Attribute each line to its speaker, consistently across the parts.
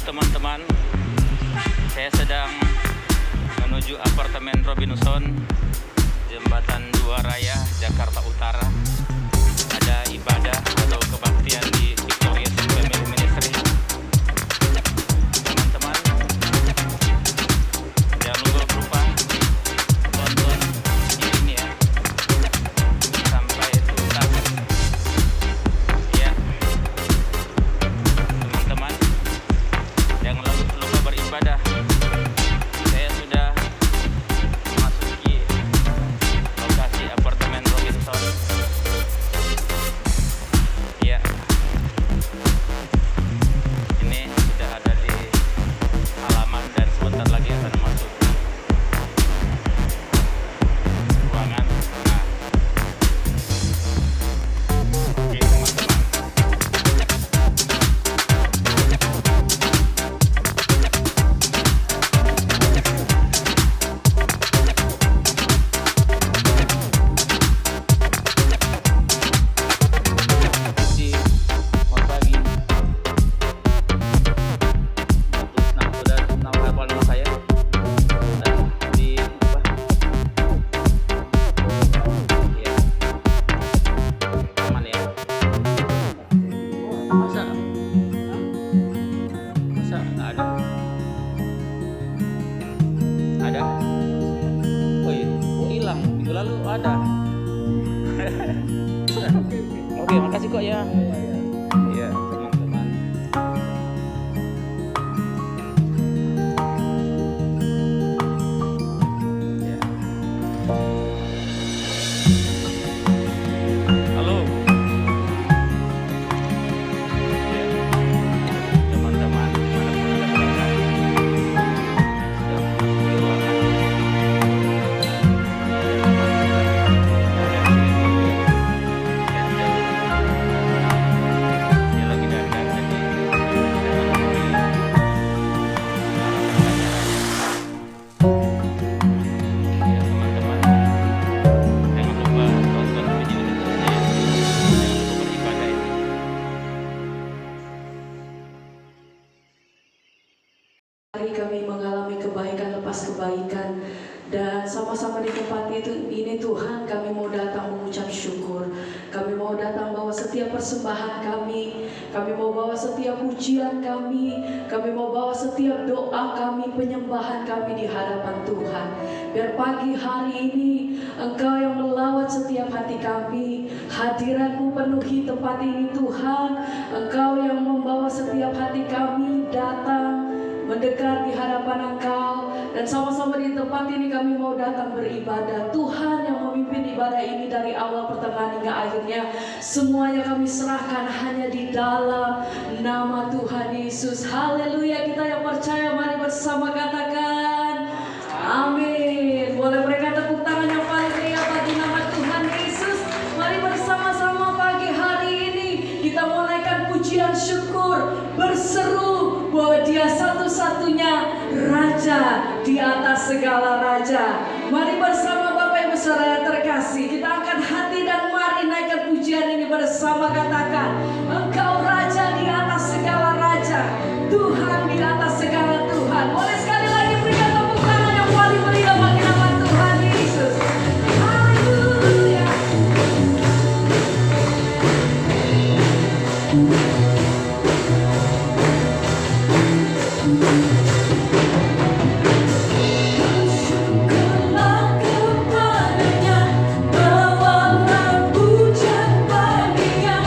Speaker 1: teman-teman, saya sedang menuju apartemen Robinson, Jembatan Dua Raya, Jakarta Utara. Ada ibadah atau kebaktian di Victorious Family Ministry. Teman-teman, jangan lupa tonton ini ya sampai tuntas. Ya, teman-teman, jangan lupa beribadah. Saya sudah memasuki lokasi apartemen Robinson. Ya, ini sudah ada di halaman dan sebentar lagi akan masuk ruangan. Nah, oke teman-teman. Selamat pagi. Nah, sudah hafal nama saya. Di apa? Ya, aman ya. Masa nggak ada? Ada? Oh iya, hilang. Minggu lalu ada. Oke, makasih kok ya. Iya, teman-teman. Ya. Halo. Ya. Teman-teman, manapun Anda berada, sudah memasuki ruangan. Dia lagi dandan, jadi ya teman-teman, jangan lupa tonton video ini, jangan lupa beribadah ini.
Speaker 2: Hari kami mengalami kebaikan lepas kebaikan, dan sama-sama di tempat ini Tuhan, kami mau datang mengucap syukur. Kami mau datang bawa setiap persembahan kami mau bawa setiap pujian kami mau bawa setiap doa kami, penyembahan kami di hadapan Tuhan. Biar pagi hari ini Engkau yang melawat setiap hati kami, hadirat-Mu penuhi tempat ini Tuhan. Engkau yang membawa setiap hati kami datang mendekat di hadapan Engkau, dan sama-sama di tempat ini kami mau datang beribadah. Tuhan yang memimpin ibadah ini dari awal, pertengahan hingga akhirnya, semuanya kami serahkan hanya di dalam nama Tuhan Yesus. Haleluya. Kita yang percaya mari bersama katakan amin. Boleh berikan tepuk tangan yang paling meriah bagi nama Tuhan Yesus. Mari bersama-sama pagi hari ini kita mau naikkan pujian syukur, berseru bahwa Dia satu-satunya Raja di atas segala raja. Mari bersama Bapak Ibu Saudara terkasih, kita angkat hati dan mari naikkan pujian ini bersama, katakan Engkau Raja di atas segala raja, Tuhan di atas segala Tuhan. Boleh sekali lagi berikan tepuk tangan yang paling meriah bagi nama Tuhan Yesus. Haleluya. Bersyukurlah kepadanya, bawalah pujian baginya.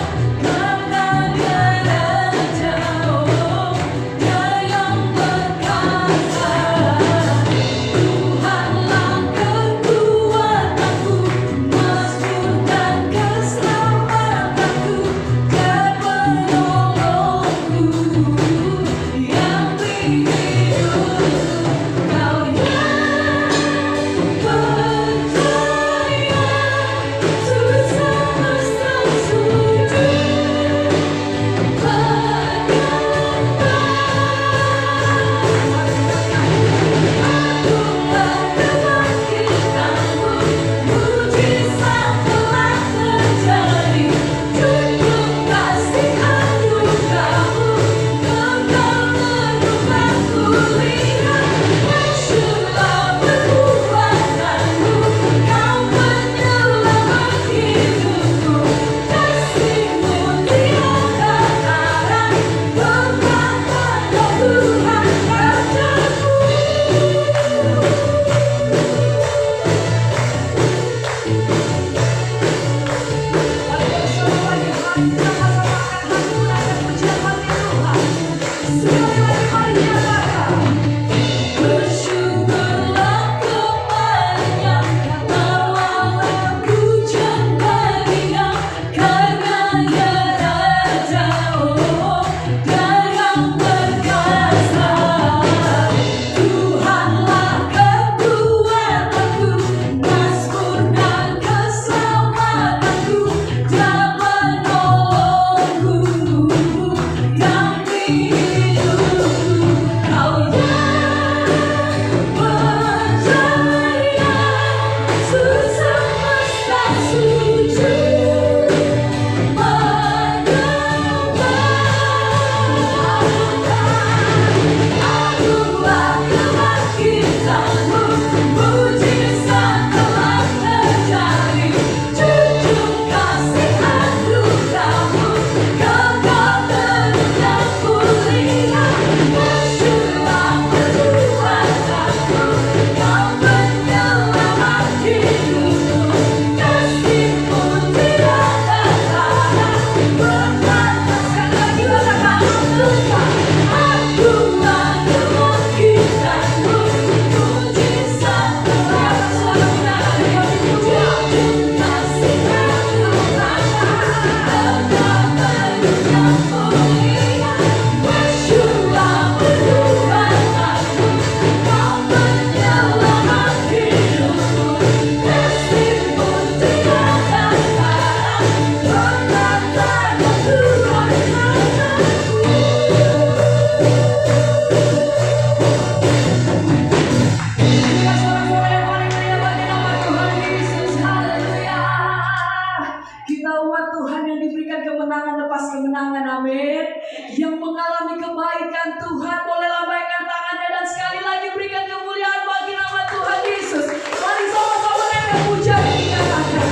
Speaker 2: kemenangan lepas kemenangan, amin. Yang mengalami kebaikan, Tuhan boleh lambaikan tangannya dan sekali lagi berikan kemuliaan bagi nama Tuhan Yesus. Mari sama-sama dengan puja dan dikatakan.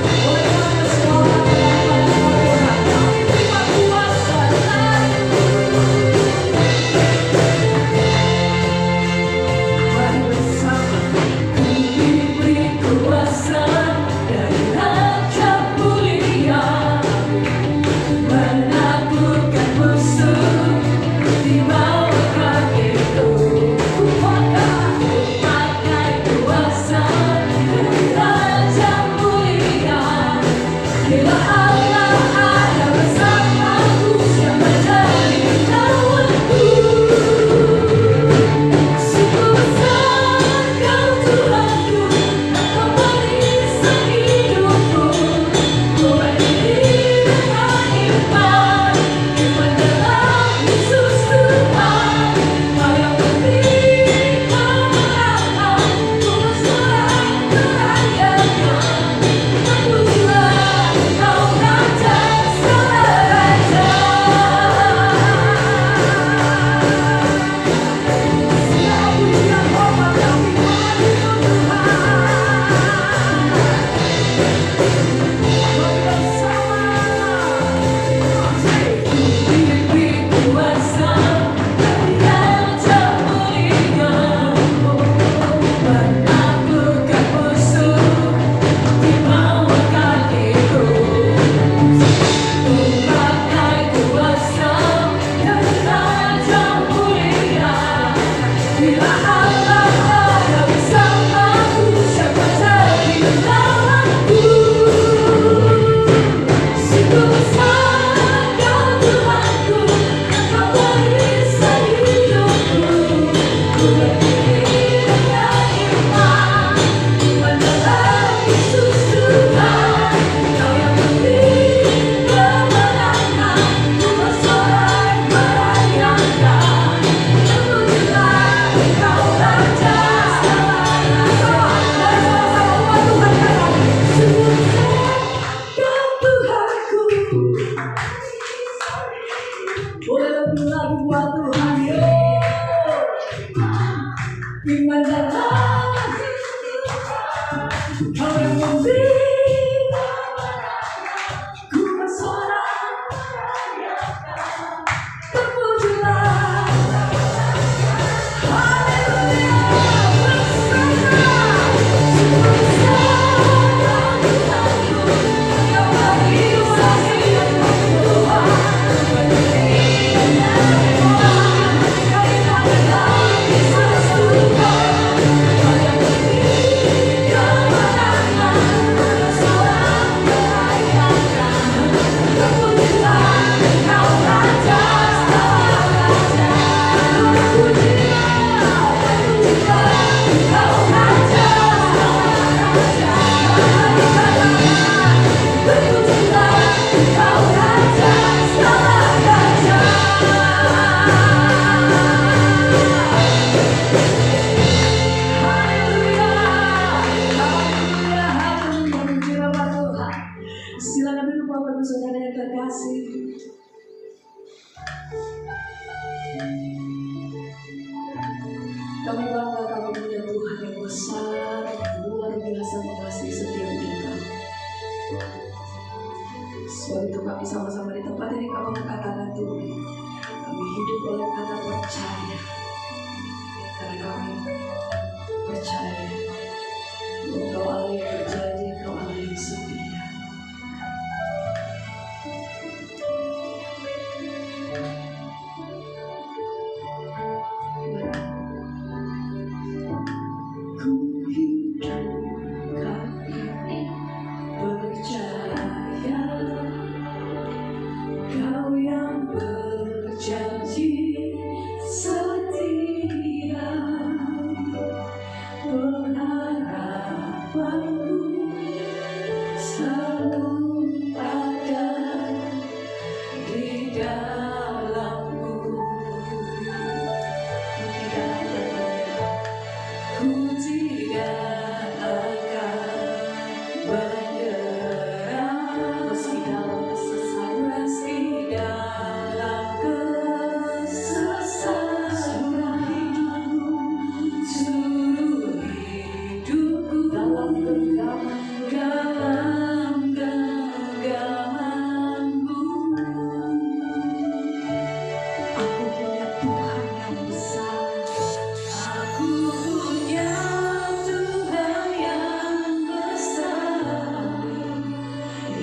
Speaker 2: Oleh karena semua orang pada Tuhan, kami terima kuasa dari-Mu. Mari bersama. Ku diberi kuasa dari Raja mulia, menaklukkan musuh di bawah kakiku. Ku pakai kuasa dari Raja mulia. Bila Allah ada bersamaku, siapa jadi lawanku? Sungguh besar Kau Tuhanku, Engkau barisan hidupku. Ku berdiri dengan iman dalam Yesus Tuhan. Kau yang memberi kemenangan, ku bersorak merayakan. Terpujilah Kau Raja segala raja. Segala pujian hormat kami bagi Tuhan. Mari bersama. Ku diberi kuasa dari Raja mulia, menaklukkan musuh di bawah kakiku. Ku pakai kuasa dari Raja mulia. Bila Allah ada bersamaku, siapa jadi lawanku? Sungguh besar Kau Tuhanku, Engkau barisan hidupku. Ku berdiri dengan iman dalam Yesus Tuhan. Kau yang memberi kemenangan, ku bersorak merayakan. Terpujilah Kau Raja segala raja. Bersama-sama Tuhan katakan, sungguh besar Kau Tuhanku. Boleh lebih lagi buat Tuhan, yo. Iman dalam Kau yang memberi, ku bersorak terpujilah. Haleluya, bersama. Sungguh besar Kau Tuhanku, Engkau barisan hidupku Tuhan. Berdiri dengan iman dalam Yesus Tuhan. Kau yang memberi kemenangan, ku bersorak merayakan. Terpujilah Kau Raja segala raja. Terpujilah Kau Raja segala raja. Mari katakan, terpujilah Kau Raja segala raja. Haleluya, haleluya, haleluya. Puji nama Tuhan. Silakan duduk Bapak Ibu Saudara yang terkasih. Kami bangga kami punya Tuhan yang besar, luar biasa mengasihi setiap kita. Sebab itu kami sama-sama di tempat ini kami mengatakan Tuhan, kami hidup oleh karena percaya. Karena kami percaya bahwa Kau Allah yang berjanji, Kau Allah yang setia. Ku hidup karena percaya Kau yang berjanji setia. Pengharapanku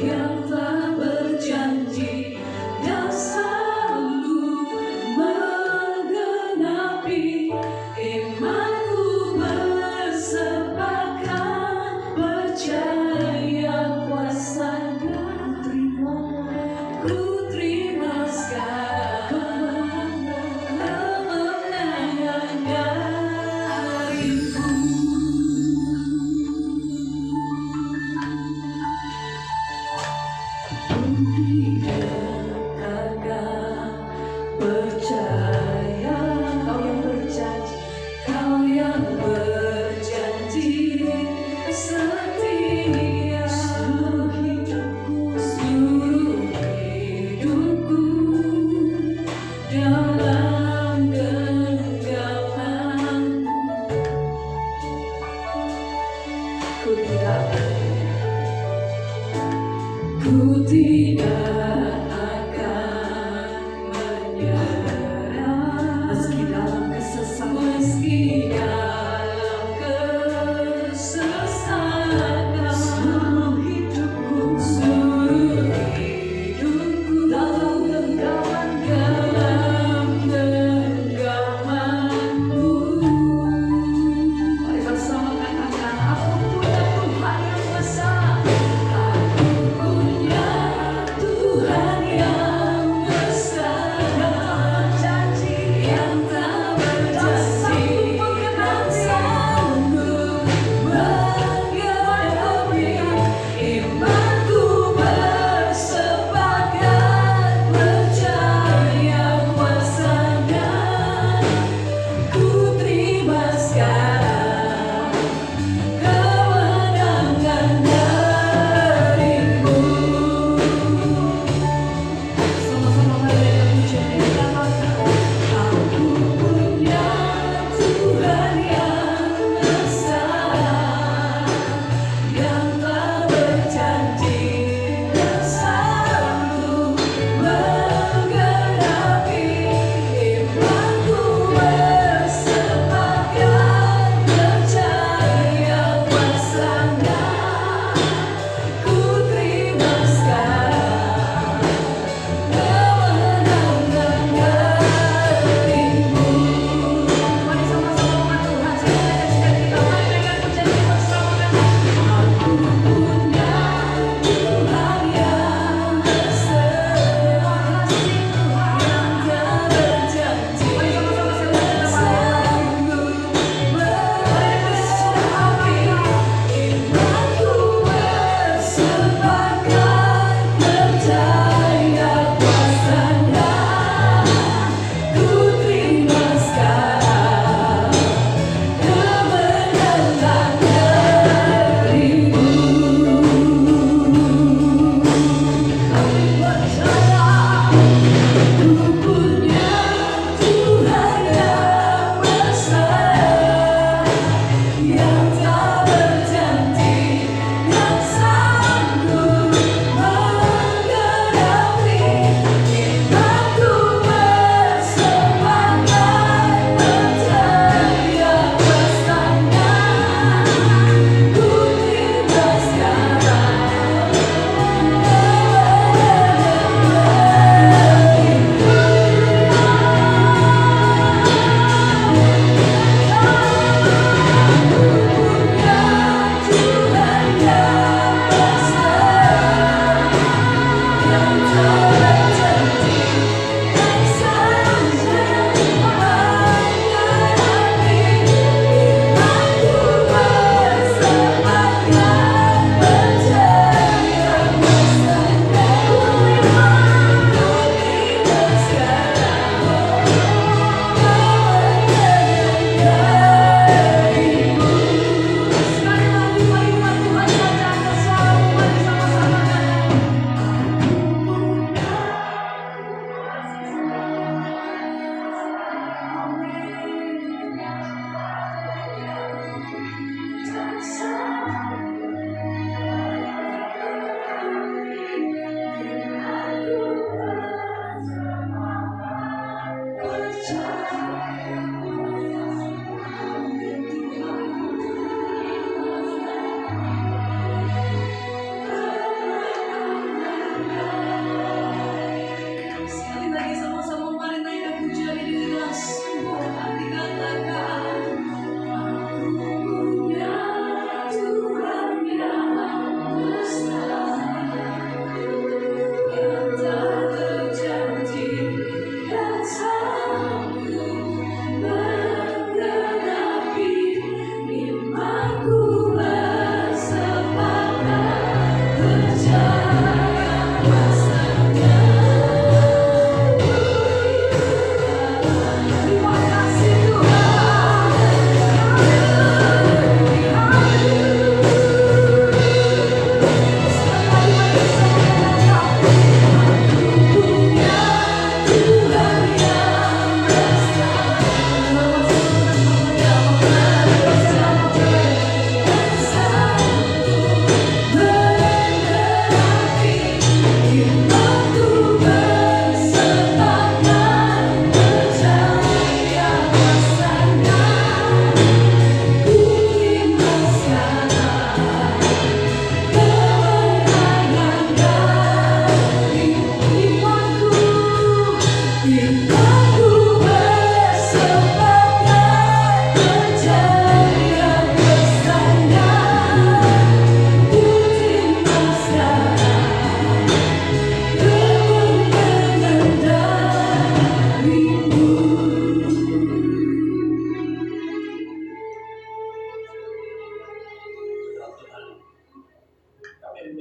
Speaker 2: yang telah berjanji dan selalu menggenapi. Imanku bersepakat percaya kuasa-Nya. Ku terima sekarang kemenangan darimu. Percaya Kau yang berjanji setia seluruh hidupku dalam genggamanmu. Ku tidak akan menyerah meski dalam kesesakan, seluruh hidupku dalam genggamanmu. Mari bersama katakan, aku punya Tuhan yang besar. Aku punya Tuhan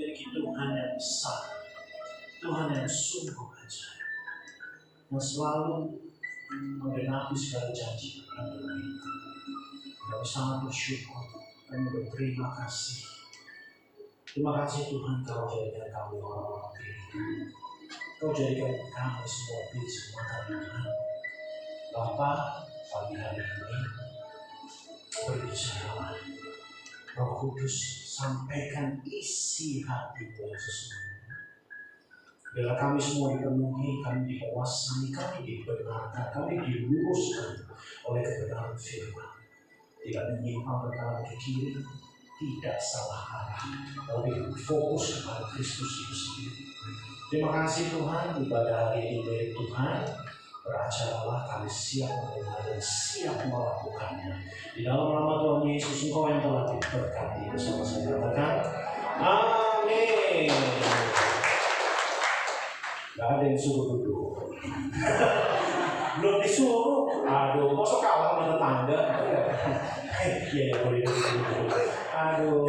Speaker 3: memiliki Tuhan yang besar, Tuhan yang sungguh ajaib, yang selalu menggenapi segala janji dalam hidup kita. Kami sangat bersyukur dan berterima kasih. Terima kasih Tuhan, Kau jadikan kami orang-orang pilihan. Kau jadikan kami semua biji mata Tuhan. Bapa, pagi hari ini berbicara, Roh Kudus sampaikan isi hati-Mu yang sesungguhnya. Bila kami semua dipenuhi, kami dikuasai, kami dibenarkan, kami diluruskan oleh kebenaran firman. Tidak menyimpang ke kanan ke kiri, tidak salah arah, tapi fokus kepada Kristus itu sendiri. Terima kasih Tuhan, ibadah hari ini dari Tuhan. Beracaralah, kami siap mendengar dan siap melakukannya. Di dalam nama Tuhan Yesus, Engkau yang telah diberkati bersama saya. Katakan, amin. Gak ada yang suruh duduk. Belum disuruh. Aduh, masa kalah sama tetangga. Iya, boleh duduk. Aduh.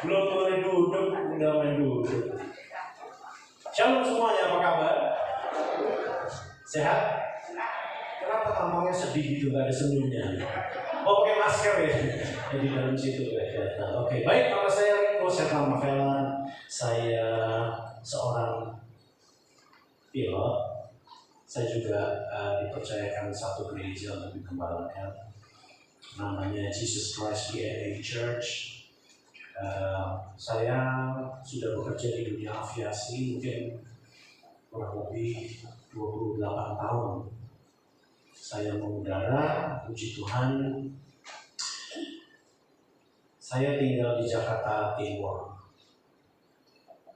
Speaker 3: Belum boleh duduk, udah main duduk. Shalom semuanya, apa kabar? Sehat? Kenapa tampangnya sedih gitu, gak ada senyumnya? Oh, pakai masker ya? Jadi dalam situ ya. Oke, baik, nama saya Riko Setan Mavelan. Saya seorang pilot. Saya juga dipercayakan satu gereja untuk dikembangkan. Namanya Jesus Christ DNA Church. Saya sudah bekerja di dunia aviasi mungkin kurang lebih 28 tahun. Saya mengudara, puji Tuhan. Saya tinggal di Jakarta Timur.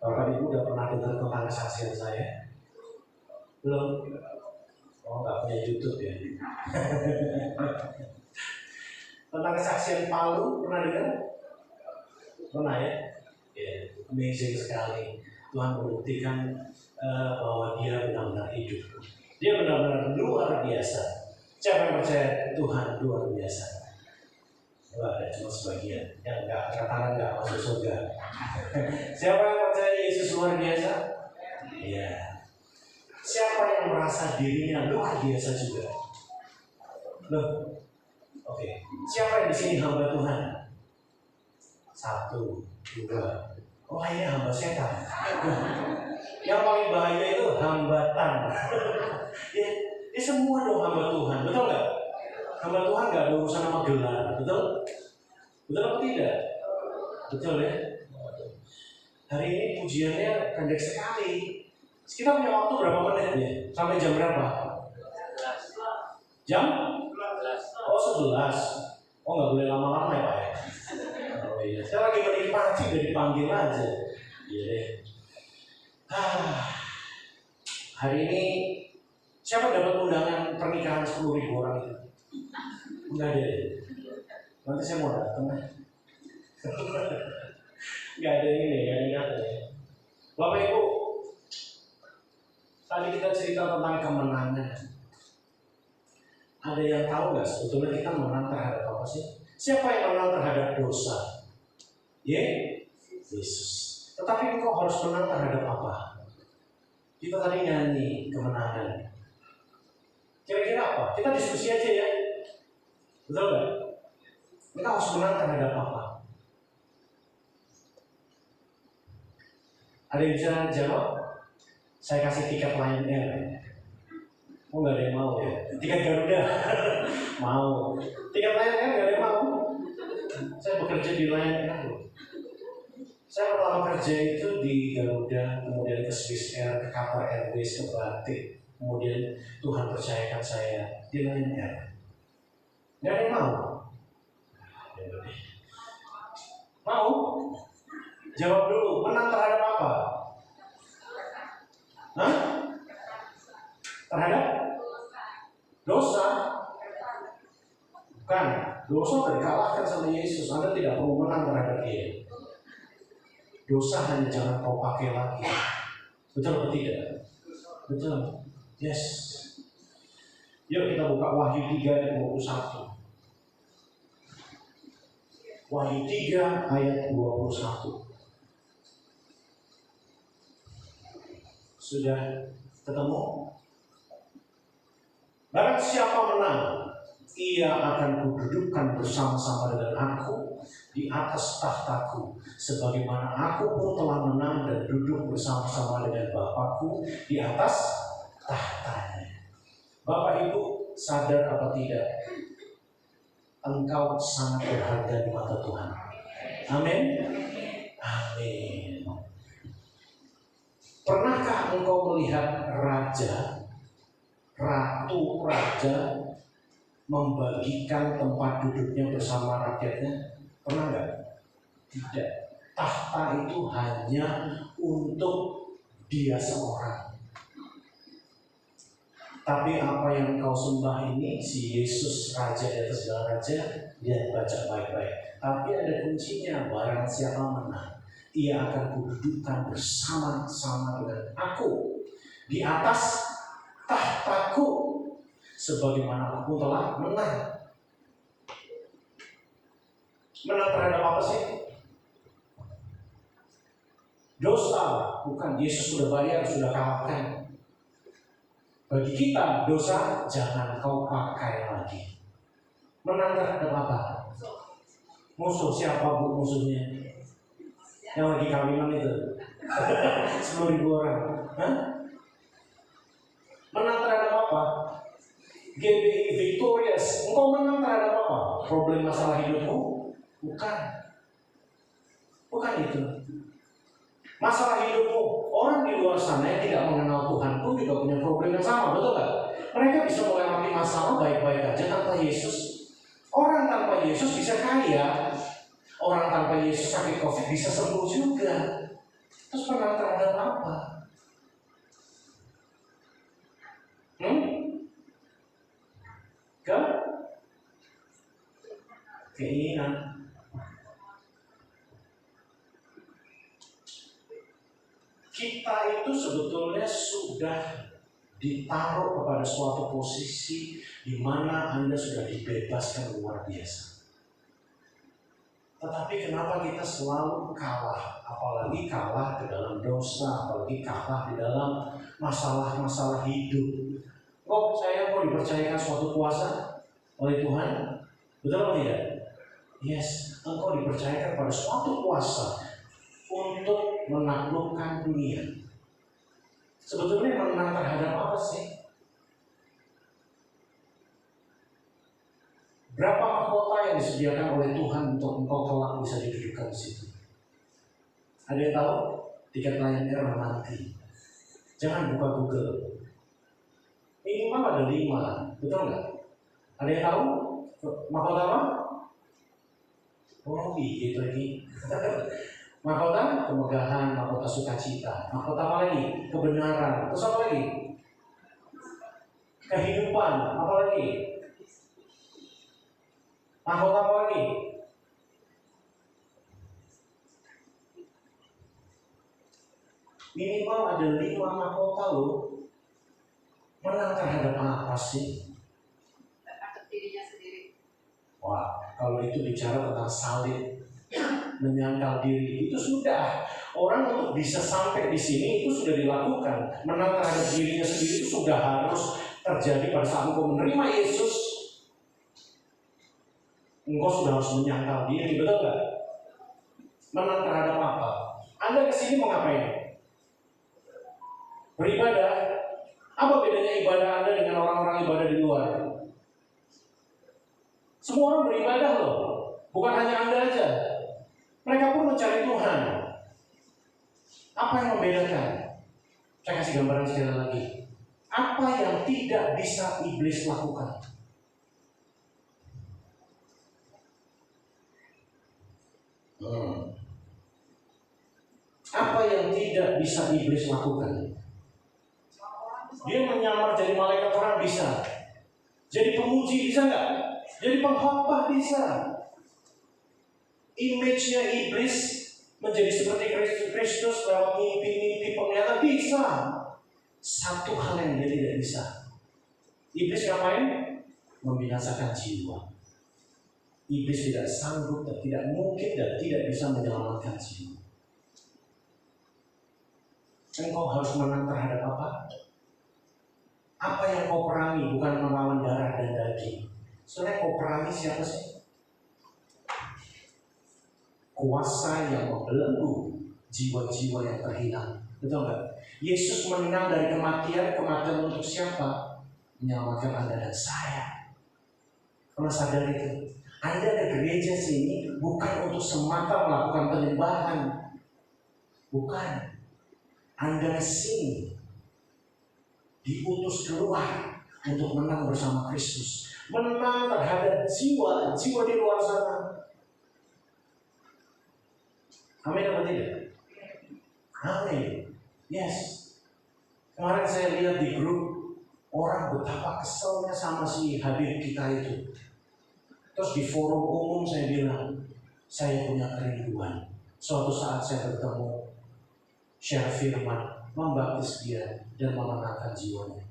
Speaker 3: Bapak Ibu udah pernah dengar tentang kesaksian saya? Belum? Oh, nggak punya YouTube ya? Tentang kesaksian Palu, pernah dengar? Pernah ya? Yeah, amazing sekali. Tuhan membuktikan bahwa dia benar-benar hidup. Dia benar-benar luar biasa. Siapa yang percaya Tuhan luar biasa? Wah, ada cuma sebagian. Yang enggak, angkat tangan enggak masuk surga. Siapa yang percaya Yesus luar biasa? Iya. Siapa yang merasa dirinya luar biasa juga? Loh, oke. Siapa yang di sini hamba Tuhan? 1, 2. Oh, ini hamba setan. Yang paling bahaya itu hambatan. Ya semua dong hamba Tuhan, betul nggak? Hamba Tuhan nggak ada urusan sama gelar, betul? Betul atau tidak? Betul ya? Hari ini pujiannya pendek sekali. Kita punya waktu berapa menit ya? Sampai jam berapa? Jam? Oh 11. Oh nggak boleh lama-lama ya Pak ya? Oh iya, saya lagi menikmati udah dipanggil aja. Iya deh. Hari ini siapa dapat undangan pernikahan 10.000 orang itu? Enggak ada. Nanti saya mau datang. Enggak ada ini, enggak ingat ya. Bapak Ibu, tadi kita cerita tentang kemenangan. Ada yang tahu nggak sebetulnya kita menang terhadap apa sih? Siapa yang menang terhadap dosa? Yesus. Tetapi engkau harus menang terhadap apa? Kita tadi nyanyi kemenangan. Kira-kira apa? Kita diskusi aja ya. Betul nggak? Kita harus menang terhadap apa? Ada yang bisa jawab? Saya kasih tiket Lion Air. Oh nggak ada yang mau ya? Tiket Garuda? Mau. Tiket Lion Air nggak ada yang mau? Saya bekerja di Lion Air loh. Saya pertama kerja itu di Garuda, kemudian ke Swiss Air, ke Qatar Airways, ke Batik. Kemudian Tuhan percayakan saya di Lion Air. Nggak ada yang mau? Mau? Jawab dulu, menang terhadap apa? Hah? Terhadap? Dosa? Bukan, dosa terkalahkan sama Yesus. Anda tidak perlu menang terhadap dia. Dosa hanya jangan kau pakai lagi. Betul atau tidak? Betul. Yes. Yuk kita buka Wahyu 3 ayat 21. Wahyu 3 ayat 21. Sudah ketemu? Barang siapa menang, ia akan kududukkan bersama-sama dengan aku di atas tahtaku, sebagaimana aku pun telah menang dan duduk bersama-sama dengan Bapakku di atas tahtanya. Bapak Ibu sadar apa tidak? Engkau sangat berharga di mata Tuhan. Amin. Amin. Pernahkah engkau melihat ratu raja membagikan tempat duduknya bersama rakyatnya? Pernah nggak? Tidak. Tahta itu hanya untuk dia seorang. Tapi apa yang kau sembah ini, si Yesus Raja di atas segala raja, dia baca baik-baik. Tapi ada kuncinya, barang siapa menang, ia akan kududukkan bersama-sama dengan aku di atas tahtaku, sebagaimana aku telah menang. Menang terhadap apa sih? Dosa, bukan. Yesus sudah bayar, sudah kalahkan. Bagi kita, dosa jangan kau pakai lagi. Menang terhadap apa? Musuh. Siapa bu musuhnya? Yang lagi kawinan itu 10.000 orang. Hah? Menang terhadap apa? GBI victorious. Engkau menang terhadap apa? Problem masalah hidupmu? Bukan. Bukan itu. Masalah hidupmu. Orang di luar sana yang tidak mengenal Tuhan pun juga punya problem yang sama, betul nggak? Mereka bisa melewati masalah baik-baik aja tanpa Yesus. Orang tanpa Yesus bisa kaya. Orang tanpa Yesus sakit COVID bisa sembuh juga. Terus menang terhadap apa? Keinginan. Kita itu sebetulnya sudah ditaruh kepada suatu posisi di mana Anda sudah dibebaskan luar biasa. Tetapi kenapa kita selalu kalah? Apalagi kalah di dalam dosa, apalagi kalah di dalam masalah-masalah hidup. Kok percaya kok dipercayakan suatu kuasa oleh Tuhan? Betul atau tidak? Yes, engkau dipercayakan pada suatu kuasa untuk menaklukkan dunia. Sebetulnya menang terhadap apa sih? Berapa mahkota yang disediakan oleh Tuhan untuk engkau kelak bisa didudukkan di situ? Ada yang tahu? Tiket Lion Air nanti. Jangan buka Google. Minimal ada 5, betul nggak? Ada yang tahu? Mahkota apa? Oh gitu ini. Mahkota kemegahan, mahkota sukacita, mahkota apa lagi? Kebenaran. Terus apa lagi? Kehidupan. Apa lagi? Mahkota apa lagi? Minimal ada 5 mahkota loh. Menang terhadap apa sih?
Speaker 4: Terhadap dirinya sendiri.
Speaker 3: Wah, kalau itu bicara tentang salib, menyangkal diri, itu sudah. Orang untuk bisa sampai di sini itu sudah dilakukan. Menang terhadap dirinya sendiri itu sudah harus terjadi pada saat engkau menerima Yesus. Engkau sudah harus menyangkal diri, betul nggak? Menang terhadap apa? Anda kesini mau ngapain? Beribadah. Apa bedanya ibadah Anda dengan orang-orang ibadah di luar? Semua orang beribadah loh, bukan hanya Anda aja. Mereka pun mencari Tuhan. Apa yang membedakan? Saya kasih gambaran sekali lagi. Apa yang tidak bisa iblis lakukan? Apa yang tidak bisa iblis lakukan? Dia menyamar jadi malaikat orang bisa. Jadi pemuji bisa nggak? Jadi pengkhotbah bisa. Image-nya iblis menjadi seperti Kristus lewat mimpi-mimpi penglihatan bisa. Satu hal yang dia tidak bisa. Iblis ngapain? Membinasakan jiwa. Iblis tidak sanggup dan tidak mungkin dan tidak bisa menyelamatkan jiwa. Engkau harus menang terhadap apa? Apa yang kau perangi bukan melawan darah dan daging. Soalnya kau perangi siapa sih? Kuasa yang membelenggu jiwa-jiwa yang terhilang. Betul nggak? Yesus menang dari kematian. Kematian untuk siapa? Menyelamatkan Anda dan saya. Pernah sadar itu? Anda ke gereja sini bukan untuk semata melakukan penyembahan. Bukan. Anda kesini diutus keluar untuk menang bersama Kristus. Menang terhadap jiwa di luar sana. Amin apa tidak? Amin. Yes. Kemarin saya lihat di grup orang betapa keselnya sama si Habib kita itu. Terus di forum umum saya bilang, saya punya kerinduan. Suatu saat saya bertemu, share firman, membaptis dia dan memenangkan jiwanya.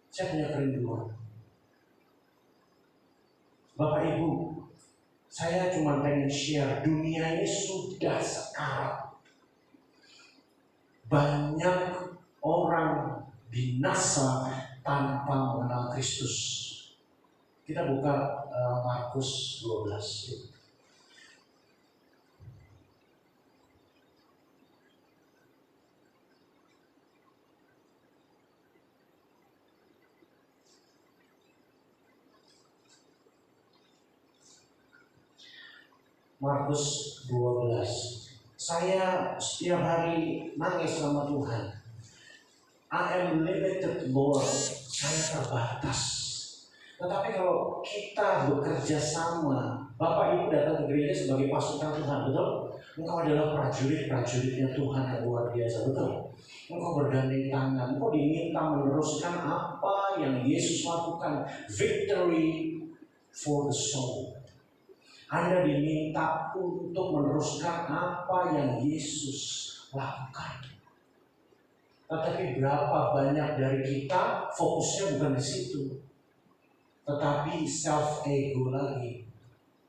Speaker 3: Saya punya kerinduan. Bapak Ibu, saya cuma pengen share, dunia ini sudah sekarat. Banyak orang binasa tanpa mengenal Kristus. Kita buka Markus 12. Markus 12. Saya setiap hari nangis sama Tuhan. I am limited, Lord. Saya terbatas. Tetapi kalau kita bekerja sama, Bapak Ibu datang ke gereja sebagai pasukan Tuhan, betul? Engkau adalah prajurit-prajuritnya Tuhan yang luar biasa, betul? Engkau bergandeng tangan, engkau diminta meneruskan apa yang Yesus lakukan. Victory for the soul. Anda diminta untuk meneruskan apa yang Yesus lakukan. Tetapi berapa banyak dari kita fokusnya bukan di situ, tetapi self ego lagi.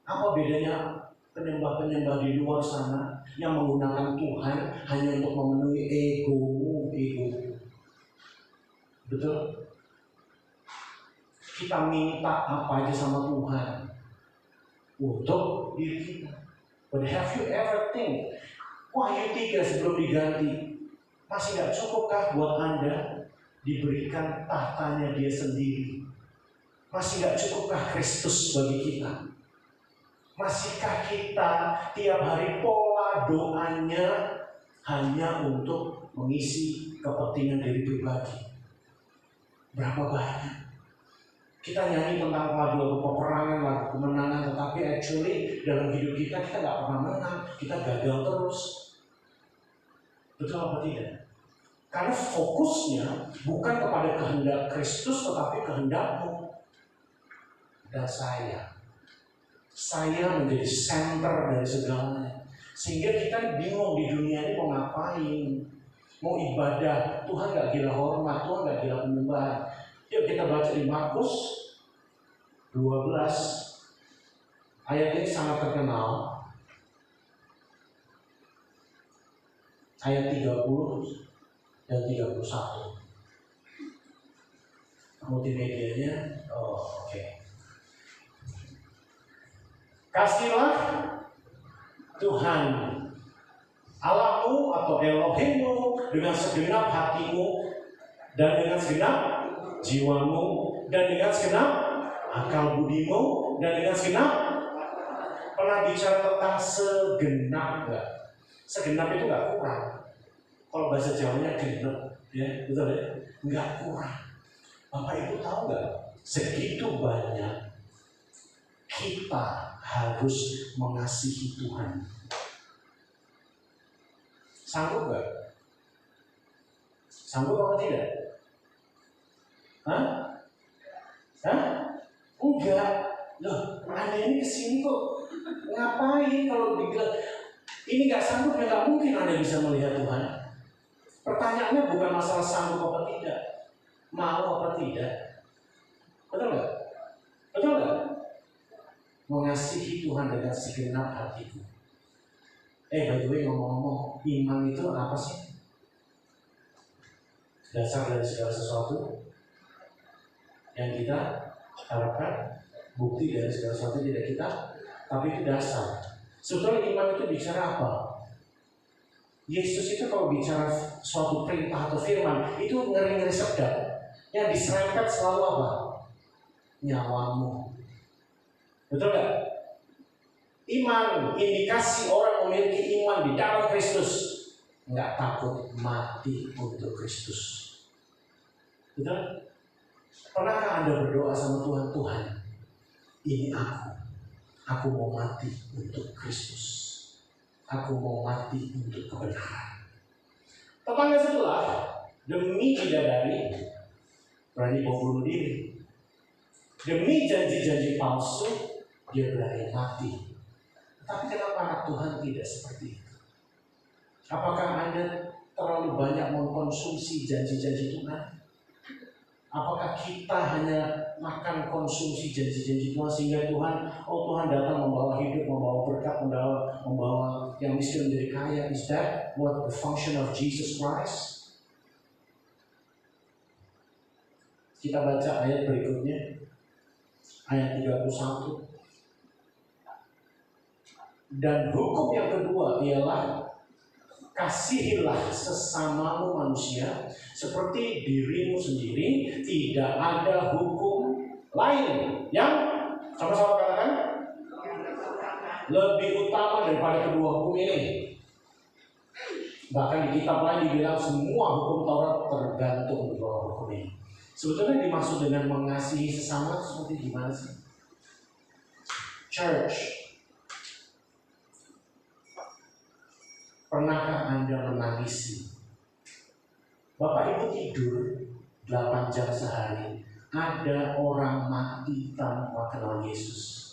Speaker 3: Apa bedanya penyembah-penyembah di luar sana yang menggunakan Tuhan hanya untuk memenuhi ego? Betul? Kita minta apa aja sama Tuhan untuk diri kita. But have you ever think, Wahyu 3 sebelum diganti, masih gak cukupkah buat Anda diberikan tahtanya dia sendiri? Masih gak cukupkah Kristus bagi kita? Masihkah kita tiap hari pola doanya hanya untuk mengisi kepentingan diri pribadi? Berapa banyak kita nyanyi tentang lagu peperangan, lagu kemenangan, tetapi actually dalam hidup kita gak pernah menang, kita gagal terus. Betul apa tidak? Karena fokusnya bukan kepada kehendak Kristus, tetapi kehendakmu dan saya. Saya menjadi center dari segalanya. Sehingga kita bingung di dunia ini mau ngapain. Mau ibadah, Tuhan gak gila hormat, Tuhan gak gila penyembahan. Yuk kita baca di Markus 12. Ayat ini sangat terkenal. Ayat 30 dan 31. Multimedianya, oke. Kasihlah Tuhan Allahmu atau Elohimmu dengan segenap hatimu dan dengan segenap jiwamu dan dengan segenap akal budimu dan dengan segenap. Pernah bicara tentang segenap enggak? Segenap itu enggak kurang. Kalau bahasa Jawanya genep, ya betul ya? Enggak kurang. Bapak Ibu tahu enggak? Segitu banyak kita harus mengasihi Tuhan. Sanggup enggak? Sanggup apa tidak? Hah? Enggak. Loh, Anda ini kesini kok ngapain kalau dibilang ini nggak sanggup, ya nggak mungkin Anda bisa melihat Tuhan. Pertanyaannya bukan masalah sanggup apa tidak, mau apa tidak. Betul nggak? Betul nggak? mengasihi Tuhan dengan segenap hatiku. By the way, ngomong-ngomong, iman itu apa sih? Dasar dari segala sesuatu yang kita harapkan, bukti dari segala sesuatu yang tidak kita, tapi itu dasar. Sebetulnya iman itu bicara apa? Yesus itu kalau bicara suatu perintah atau firman, itu ngeri-ngeri sedap. Yang diserempet selalu apa? Nyawamu. Betul gak? Iman, indikasi orang memiliki iman di dalam Kristus, nggak takut mati untuk Kristus. Betul? Pernahkah Anda berdoa sama Tuhan, Tuhan, ini aku mau mati untuk Kristus, aku mau mati untuk kebenaran. Tetangga sebelah demi bidadari berani mau bunuh diri, demi janji-janji palsu dia berani mati. Tapi kenapa anak Tuhan tidak seperti itu? Apakah Anda terlalu banyak mengkonsumsi janji-janji Tuhan? Apakah kita hanya makan konsumsi janji-janji Tuhan sehingga Tuhan datang membawa hidup, membawa berkat, membawa yang miskin menjadi kaya? Is that what the function of Jesus Christ? Kita baca ayat berikutnya, ayat 31. Dan hukum yang kedua ialah kasihilah sesamamu manusia seperti dirimu sendiri. Tidak ada hukum lain yang sama-sama katakan lebih utama daripada kedua hukum ini. Bahkan di kitab lain dibilang semua hukum Taurat tergantung di bawah hukum ini. Sebetulnya dimaksud dengan mengasihi sesama seperti gimana sih? Church, pernahkah Anda menangisi? Bapak Ibu tidur 8 jam sehari, ada orang mati tanpa kenal Yesus.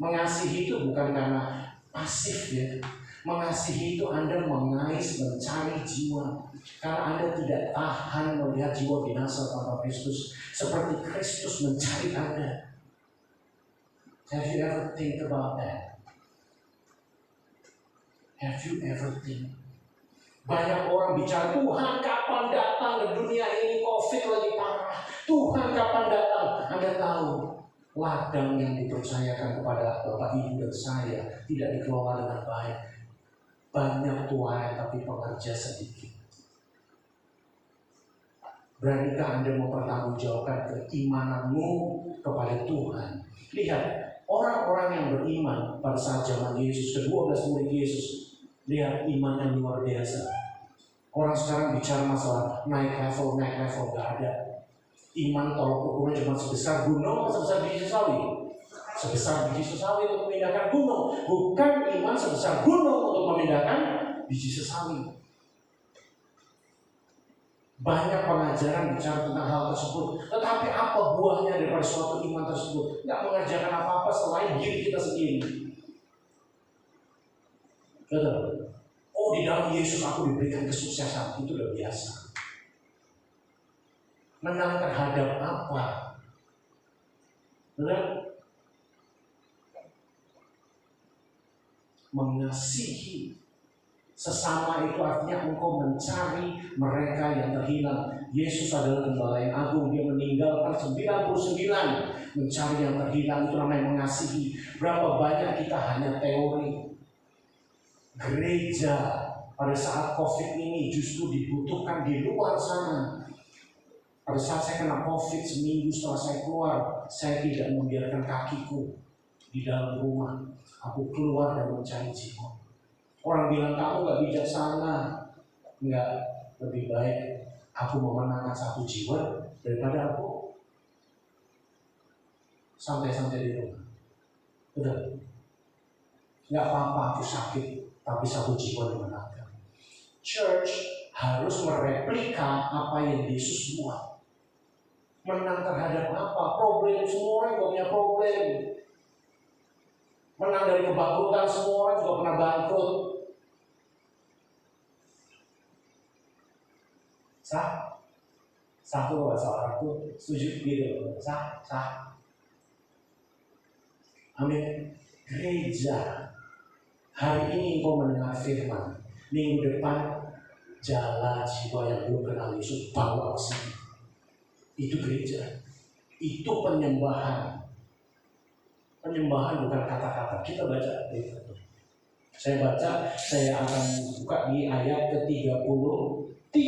Speaker 3: Mengasihi itu bukan karena pasif ya. Mengasihi itu Anda mengais, mencari jiwa. Karena Anda tidak tahan melihat jiwa binasa tanpa Kristus. Seperti Kristus mencari Anda. Have you ever think about that? Have you ever think? Banyak orang bicara, Tuhan kapan datang ke dunia ini, COVID lagi parah. Tuhan kapan datang? Anda tahu, ladang yang dipercayakan kepada Bapak Ibu dan saya tidak dikelola dengan baik. Banyak tuai tapi pekerja sedikit. Beranikah Anda mempertanggungjawabkan keimananmu kepada Tuhan? Lihat, orang-orang yang beriman pada saat zaman Yesus, ke-12 murid Yesus, lihat imannya luar biasa. Orang sekarang bicara masalah naik level, gak ada. Iman tolok ukurnya cuma sebesar gunung atau sebesar biji sawi? Sebesar biji sawi untuk memindahkan gunung. Bukan iman sebesar gunung untuk memindahkan biji sawi. Banyak pengajaran bicara tentang hal tersebut. Tetapi apa buahnya daripada suatu iman tersebut? Tidak mengajarkan apa-apa selain diri kita sendiri. Betul. Oh, di dalam Yesus aku diberikan kesuksesan. Itu udah biasa. Menang terhadap apa? Betul? Mengasihi sesama itu artinya engkau mencari mereka yang terhilang. Yesus adalah gembala yang agung. Dia meninggalkan 99 mencari yang terhilang. Itu namanya mengasihi. Berapa banyak kita hanya teori. Gereja pada saat COVID ini justru dibutuhkan di luar sana. Pada saat saya kena COVID, seminggu setelah saya keluar, saya tidak membiarkan kakiku di dalam rumah. Aku keluar dan mencari jiwa. Orang bilang kamu gak bijaksana. Enggak, lebih baik aku memenangkan satu jiwa daripada aku santai-santai di rumah. Betul? Gak apa-apa aku sakit, tapi satu jiwa dimenangkan. Church harus mereplika apa yang Yesus buat. Menang terhadap apa? Problem, semua orang juga punya problem. Menang dari kebangkrutan, semua orang juga pernah bangkrut. Sah? Satu bahasa Arabku setuju gitu. Sah? Amin. Gereja. Hari ini engkau mendengar firman. Minggu depan jala jiwa yang belum kenal Yesus bawa ke sini. Itu gereja. Itu penyembahan. Penyembahan bukan kata-kata. Kita baca itu. Saya akan buka di ayat ke-33.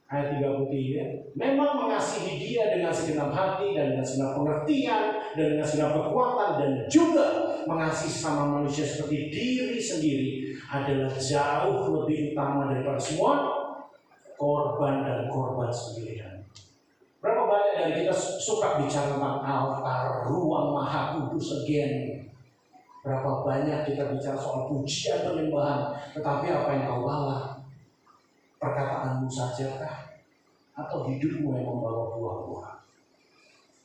Speaker 3: Ayat 33, memang mengasihi dia dengan segenap hati dan dengan segenap pengertian dan dengan segenap kekuatan dan juga mengasihi sesama manusia seperti diri sendiri adalah jauh lebih utama daripada semua korban dan korban sendirian. Berapa banyak dari kita suka bicara tentang altar, ruang maha kudus again. Berapa banyak kita bicara soal pujian penyembahan, tetapi apa yang kau bawa? Perkataanmu sajakah? Atau hidupmu yang membawa buah-buah?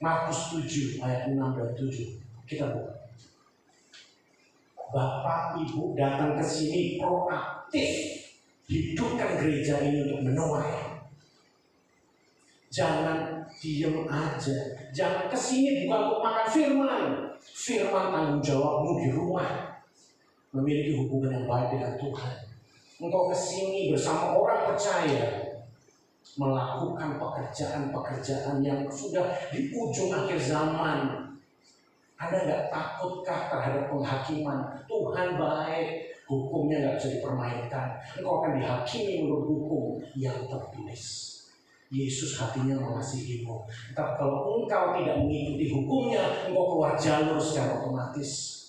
Speaker 3: Markus 7 ayat 6 dan 7. Kita buka. Bapak Ibu datang ke sini proaktif. Hidupkan gereja ini untuk menuai. Jangan diem aja. Jangan ke sini bukan untuk makan firman. Firman tanggung jawabmu di rumah. Memiliki hubungan yang baik dengan Tuhan. Engkau ke sini bersama orang percaya melakukan pekerjaan-pekerjaan yang sudah di ujung akhir zaman. Anda nggak takutkah terhadap penghakiman? Tuhan baik, hukumnya nggak bisa dipermainkan. Engkau akan dihakimi menurut hukum yang tertulis. Yesus hatinya mengasihimu. Tapi kalau engkau tidak mengikuti hukumnya, engkau keluar jalur secara otomatis.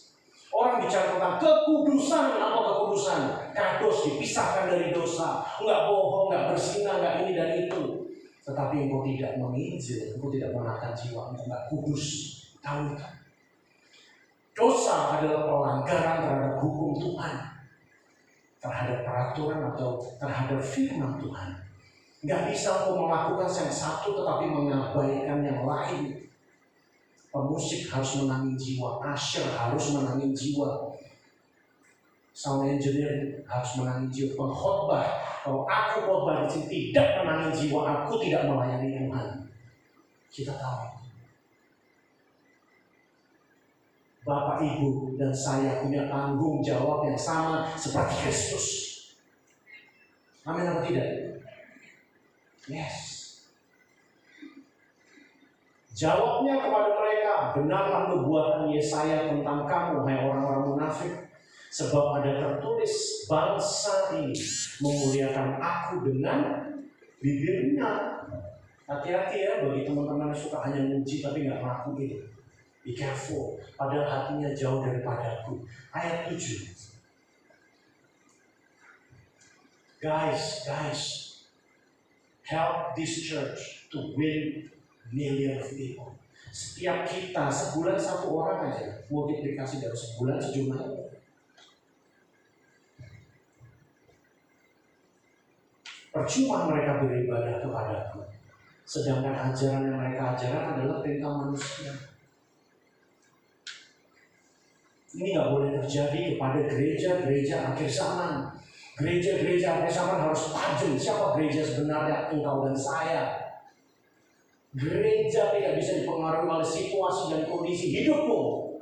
Speaker 3: Orang bicara tentang kekudusan, apa kekudusan? Kados, dipisahkan dari dosa, nggak bohong, nggak berzina, nggak ini dan itu. Tetapi engkau tidak menginjil, engkau tidak mengenakan jiwa, engkau nggak kudus. Tahu kan? Dosa adalah pelanggaran terhadap hukum Tuhan, terhadap peraturan atau terhadap firman Tuhan. Nggak bisa engkau melakukan yang satu tetapi mengabaikan yang lain. Pemusik harus menangin jiwa, usher harus menangin jiwa, sound engineer harus menangin jiwa, pengkhotbah. Kalau aku khotbah di sini tidak menangin jiwa, aku tidak melayani Tuhan. Kita tahu. Bapak, Ibu, dan saya punya tanggung jawab yang sama seperti Kristus. Amin atau tidak? Yes. Jawabnya kepada mereka, benarlah nubuatan Yesaya tentang kamu, hai orang-orang munafik. Sebab ada tertulis, bangsa ini memuliakan aku dengan bibirnya. Hati-hati ya bagi teman-teman yang suka hanya muji tapi nggak ngaku gitu. Be careful, padahal hatinya jauh daripadaku. Ayat 7. Guys, help this church to win million of people. Setiap kita sebulan satu orang aja, multiplikasi dari sebulan sejumlahnya. Percuma mereka beribadah kepadaku, sedangkan ajaran yang mereka ajarkan adalah perintah manusia. Ini nggak boleh terjadi kepada gereja-gereja akhir zaman. Gereja-gereja akhir zaman harus tajam. Siapa gereja sebenarnya? Engkau dan saya. Gereja tidak bisa dipengaruhi oleh situasi dan kondisi hidupmu.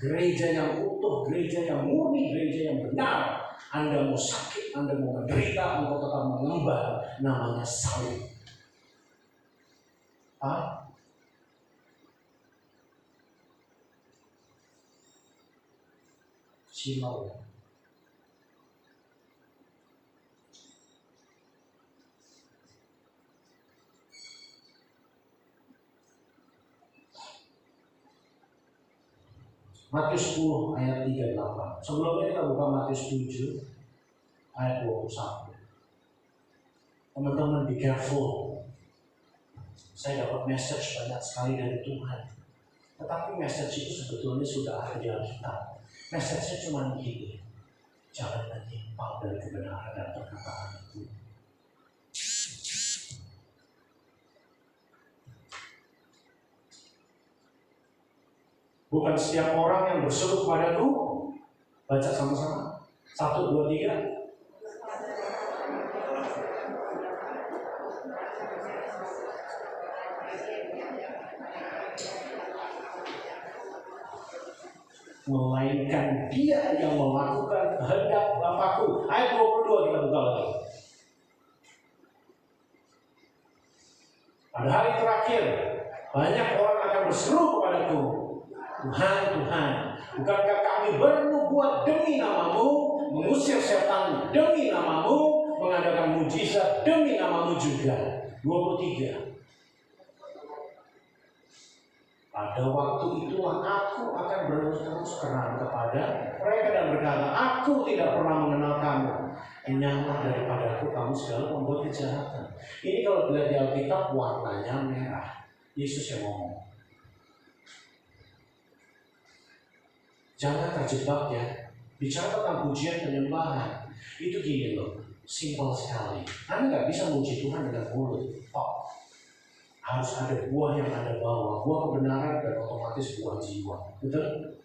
Speaker 3: Gereja yang utuh, gereja yang murni, gereja yang benar. Anda mau sakit, Anda mau menderita, engkau tetap mengemban, namanya salib. Silau. Matius 10 ayat 38. Sebelumnya kita buka Matius 7 ayat 21. Teman-teman be careful. Saya dapat message banyak sekali dari Tuhan. Tetapi message itu sebetulnya sudah ada di Alkitab. Message-nya cuma gini. Jangan menyimpang dari kebenaran dan perkataan itu. Bukan setiap orang yang berseru kepadaku. Baca sama-sama. 1, 2, 3. melainkan Dia yang melakukan kehendak Bapakku. Ayat 22 kita buka lagi. Pada hari terakhir, banyak orang akan berseru kepadaku, Tuhan, Tuhan, bukankah kami bernubuat demi namamu, mengusir setan demi namamu, mengadakan mujizat demi namamu juga. 23. Pada waktu itulah aku akan berterus terang kepada mereka dan berkata, aku tidak pernah mengenal kamu. Enyahlah daripadaku kamu segala pembuat kejahatan. Ini kalau dilihat di Alkitab warnanya merah. Yesus yang ngomong. Jangan terjebak ya. Bicara tentang pujian penyembahan. Itu gini loh, simpel sekali. Anda nggak bisa muji Tuhan dengan mulut. Harus ada buah yang Anda bawa, buah kebenaran dan otomatis buah jiwa. Betul?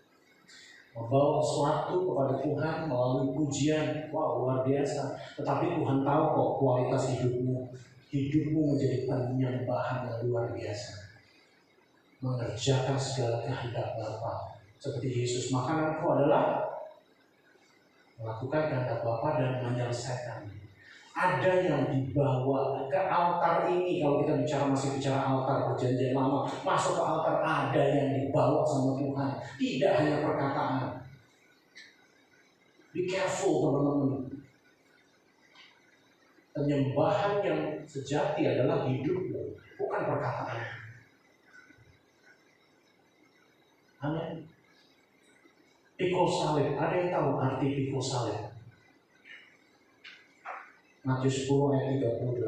Speaker 3: Membawa sesuatu kepada Tuhan melalui pujian, wah luar biasa. Tetapi Tuhan tahu kok kualitas hidupmu. Hidupmu menjadi penyembahan yang luar biasa. Mengerjakan segala kehendak Bapa. Seperti Yesus, makananku adalah melakukan kehendak Bapa dan menyelesaikannya. Ada yang dibawa ke altar ini. Kalau kita masih bicara altar perjanjian lama, masuk ke altar ada yang dibawa sama Tuhan. Tidak hanya perkataan. Be careful teman-teman. Penyembahan yang sejati adalah hidupmu, bukan perkataan. Amin. Pikul salib, ada yang tahu arti pikul salib? Matius 10 ayat 38.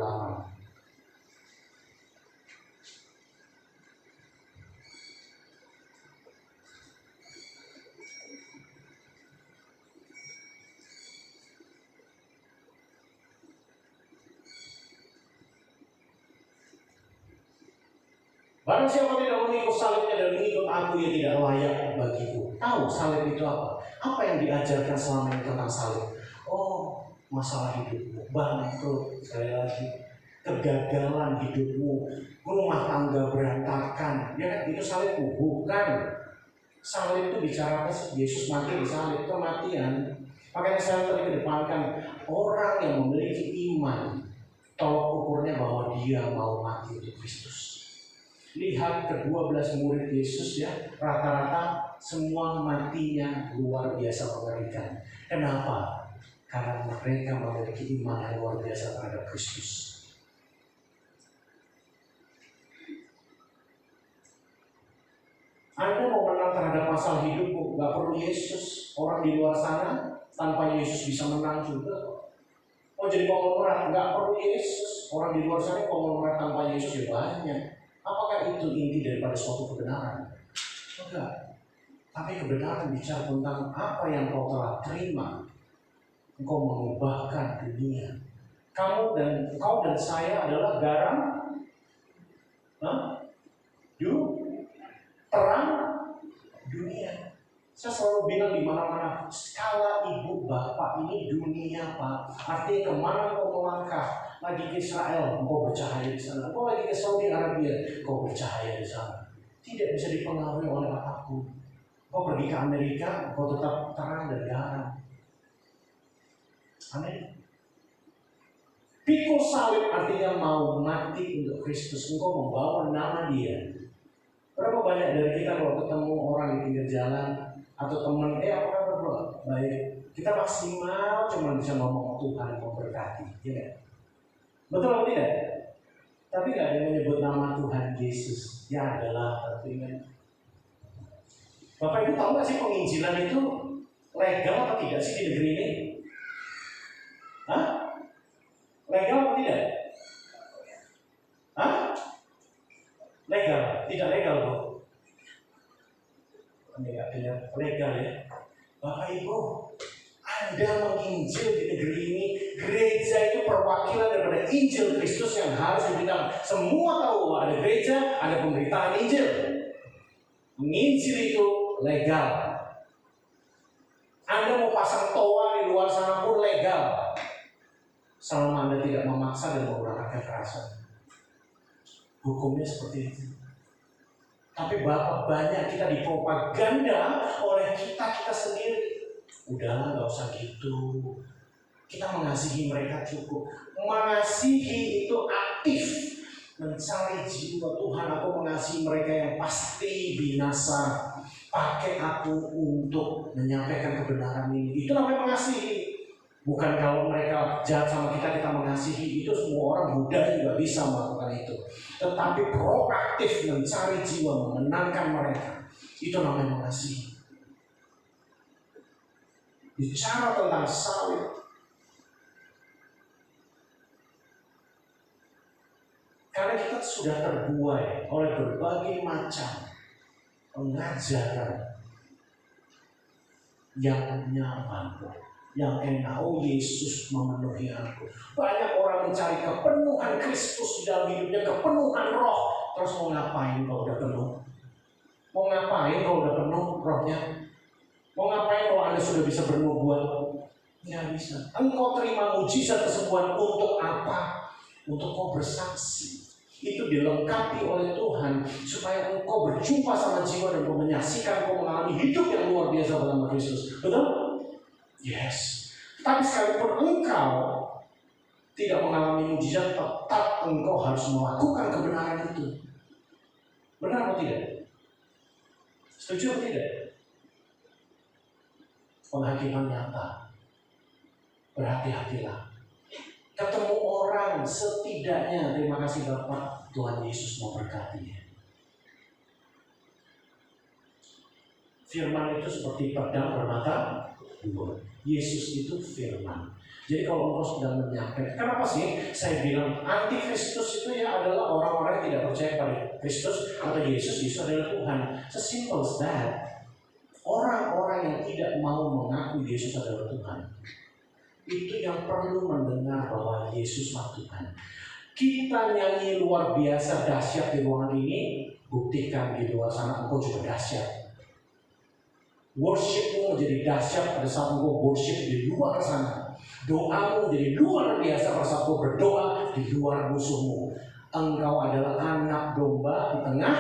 Speaker 3: Barang siapa tidak mengikut salibnya dan mengikut aku, ia tidak layak bagiku. Tahu salib itu apa? Apa yang diajarkan selama ini tentang salib? Oh, masalah hidupmu, bangkrut, sekali lagi, kegagalan hidupmu, rumah tangga berantakan, ya kan? Itu salibmu, bukan. Salib itu bicara apa sih? Yesus mati di salib, kematian. Makanya saya tadi kedepankan orang yang memiliki iman, tolak ukurnya bahwa dia mau mati untuk Kristus. Lihat ke-12 murid Yesus ya, rata-rata semua matinya luar biasa mengerikan. Kenapa? Karena mereka memiliki iman yang luar biasa terhadap Kristus. Anda mau menang terhadap masalah hidupmu, gak perlu Yesus. Orang di luar sana tanpa Yesus bisa menang juga. Oh jadi konglomerat, gak perlu Yesus. Orang di luar sana konglomerat tanpa Yesus ya banyak. Apakah itu inti daripada suatu kebenaran? Enggak. Tapi kebenaran bicara tentang apa yang kau telah terima. Engkau mengubahkan dunia. Kau dan saya adalah garam, terang dunia. Saya selalu bilang di mana-mana, skala ibu bapak ini dunia Pak. Artinya kemana engkau melangkah? Lagi ke Israel, engkau bercahaya di sana. Engkau lagi ke Saudi Arabia, engkau bercahaya di sana. Tidak bisa dipengaruhi oleh apapun. Engkau pergi ke Amerika, engkau tetap terang dan garam. Amin. Pikul salib artinya mau mati untuk Kristus. Engkau membawa nama Dia. Berapa banyak dari kita kalau ketemu orang di pinggir jalan atau teman, apa kabar bro? Baik. Kita maksimal cuma bisa ngomong Tuhan memberkati, ya kan? Betul atau tidak? Tapi nggak ada yang menyebut nama Tuhan Yesus. Ya adalah artinya. Bapak Ibu tahu nggak sih penginjilan itu legal atau tidak sih di negeri ini? Hah? Legal atau tidak? Hah? Legal? Tidak legal kok. Ini nggak legal ya. Bapak Ibu, Anda menginjil di negeri ini, gereja itu perwakilan daripada Injil Kristus yang harus diberitakan. Semua tahu bahwa ada gereja, ada pemberitaan Injil. Menginjil itu legal. Anda mau pasang toa di luar sana pun legal. Selama Anda tidak memaksa dan menggunakan kekerasan. Hukumnya seperti itu. Tapi Bapak, banyak kita dipropaganda oleh kita sendiri. Udahlah, nggak usah gitu. Kita mengasihi mereka cukup. Mengasihi itu aktif, mencari jiwa. Tuhan, aku mengasihi mereka yang pasti binasa. Pakai aku untuk menyampaikan kebenaran ini. Itu namanya mengasihi. Bukan kalau mereka jahat sama kita, kita mengasihi. Itu semua orang Buddha juga bisa melakukan itu. Tetapi proaktif mencari jiwa, menenangkan mereka. Itu namanya mengasihi. Bicara tentang salib, karena kita sudah terbuai oleh berbagai macam pengajaran yang nyaman, yang enak. Oh, Yesus memenuhi aku. Banyak orang mencari kepenuhan Kristus di dalam hidupnya, kepenuhan roh. Terus mau ngapain kalau udah penuh? Mau ngapain kalau udah penuh rohnya? Mau ngapain kalau Anda sudah bisa bernubuat? Nggak bisa. Engkau terima mujizat kesembuhan untuk apa? Untuk kau bersaksi. Itu dilengkapi oleh Tuhan supaya engkau berjumpa sama jiwa dan kau menyaksikan kau mengalami hidup yang luar biasa bersama Kristus. Betul? Yes. Tapi sekalipun engkau tidak mengalami mujizat, tetap engkau harus melakukan kebenaran itu. Benar atau tidak? Setuju atau tidak? Penghakiman nyata. Berhati-hatilah. Ketemu orang setidaknya, terima kasih Bapak, Tuhan Yesus mau berkati. Firman itu seperti pedang bermata dua. Yesus itu firman. Jadi kalau engkau sedang menyampaikan, kenapa sih saya bilang anti-Kristus itu ya adalah orang-orang yang tidak percaya pada Kristus atau Yesus adalah Tuhan. Sesimpel as that. Orang-orang yang tidak mau mengaku Yesus adalah Tuhan, itu yang perlu mendengar bahwa Yesuslah Tuhan. Kita nyanyi luar biasa dahsyat di ruangan ini, buktikan di luar sana engkau juga dahsyat. Worshipmu menjadi dahsyat pada saat engkau worship di luar sana. Doamu menjadi luar biasa pada saat engkau berdoa di luar musuhmu. Engkau adalah anak domba di tengah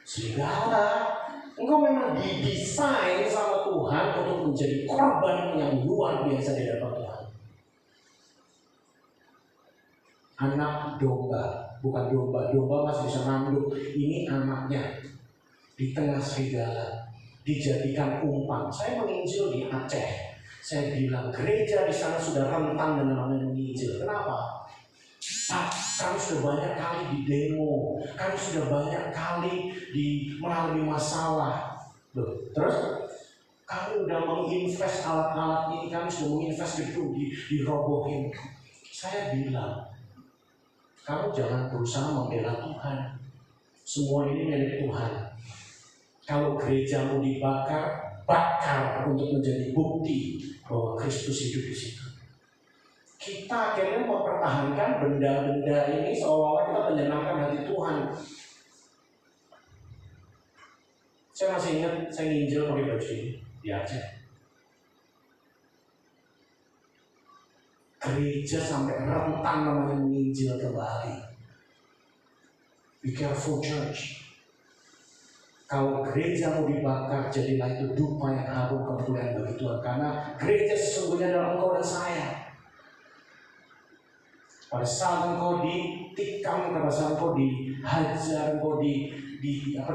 Speaker 3: serigala. Engkau memang didesain sama Tuhan untuk menjadi korban yang luar biasa di hadapan Tuhan. Anak domba, bukan domba. Domba masih bisa nanduk. Ini anaknya di tengah serigala, dijadikan umpan. Saya menginjil di Aceh. Saya bilang gereja di sana sudah rentan dengan namanya menginjil. Kenapa? Pak, kami sudah banyak kali di demo, kami sudah banyak kali mengalami masalah. Loh, terus kami sudah menginvest alat-alat ini, kami sudah menginvest itu dirobohin. Saya bilang, kamu jangan berusaha membela Tuhan. Semua ini milik Tuhan. Kalau gerejamu dibakar, bakar untuk menjadi bukti bahwa Kristus hidup di situ. Kita akhirnya mempertahankan benda-benda ini seolah-olah kita menyenangkan hati Tuhan. Saya masih ingat saya nginjil pakai baju ini di Aceh. Gereja sampai rentan namanya menginjil kembali. Be careful church. Kalau gereja mau dibakar, jadilah itu dupa yang harum kemuliaan bagi Tuhan. Karena gereja sesungguhnya adalah engkau dan saya. Pada saat engkau ditikam, pada saat engkau dihajar, engkau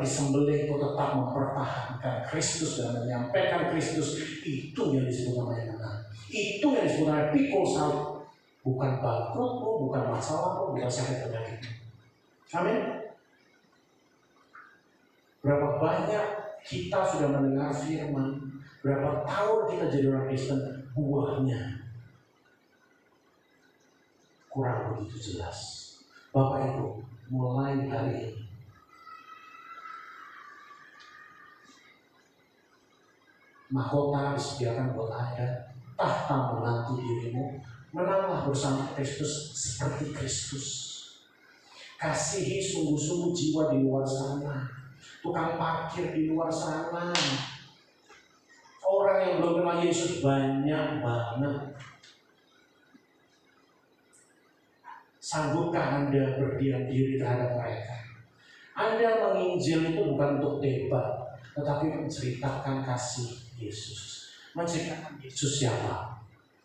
Speaker 3: disembelih, engkau tetap mempertahankan Kristus dan menyampaikan Kristus. Itu yang disebut namanya menang. Itu yang disebut namanya pikul salib. Bukan bangkrutmu, bukan masalahmu, bukan sakit penyakitmu. Amin. Berapa banyak kita sudah mendengar firman, berapa tahun kita jadi orang Kristen, buahnya kurang begitu jelas. Bapak Ibu, mulai hari ini mahkota disediakan buat Anda, tahta menanti dirimu, menanglah bersama Kristus seperti Kristus. Kasihi sungguh-sungguh jiwa di luar sana, tukang parkir di luar sana, orang yang belum kenal Yesus banyak banget. Sanggupkah Anda berdiam diri terhadap mereka? Anda menginjil itu bukan untuk debat, tetapi menceritakan kasih Yesus. Menceritakan Yesus siapa?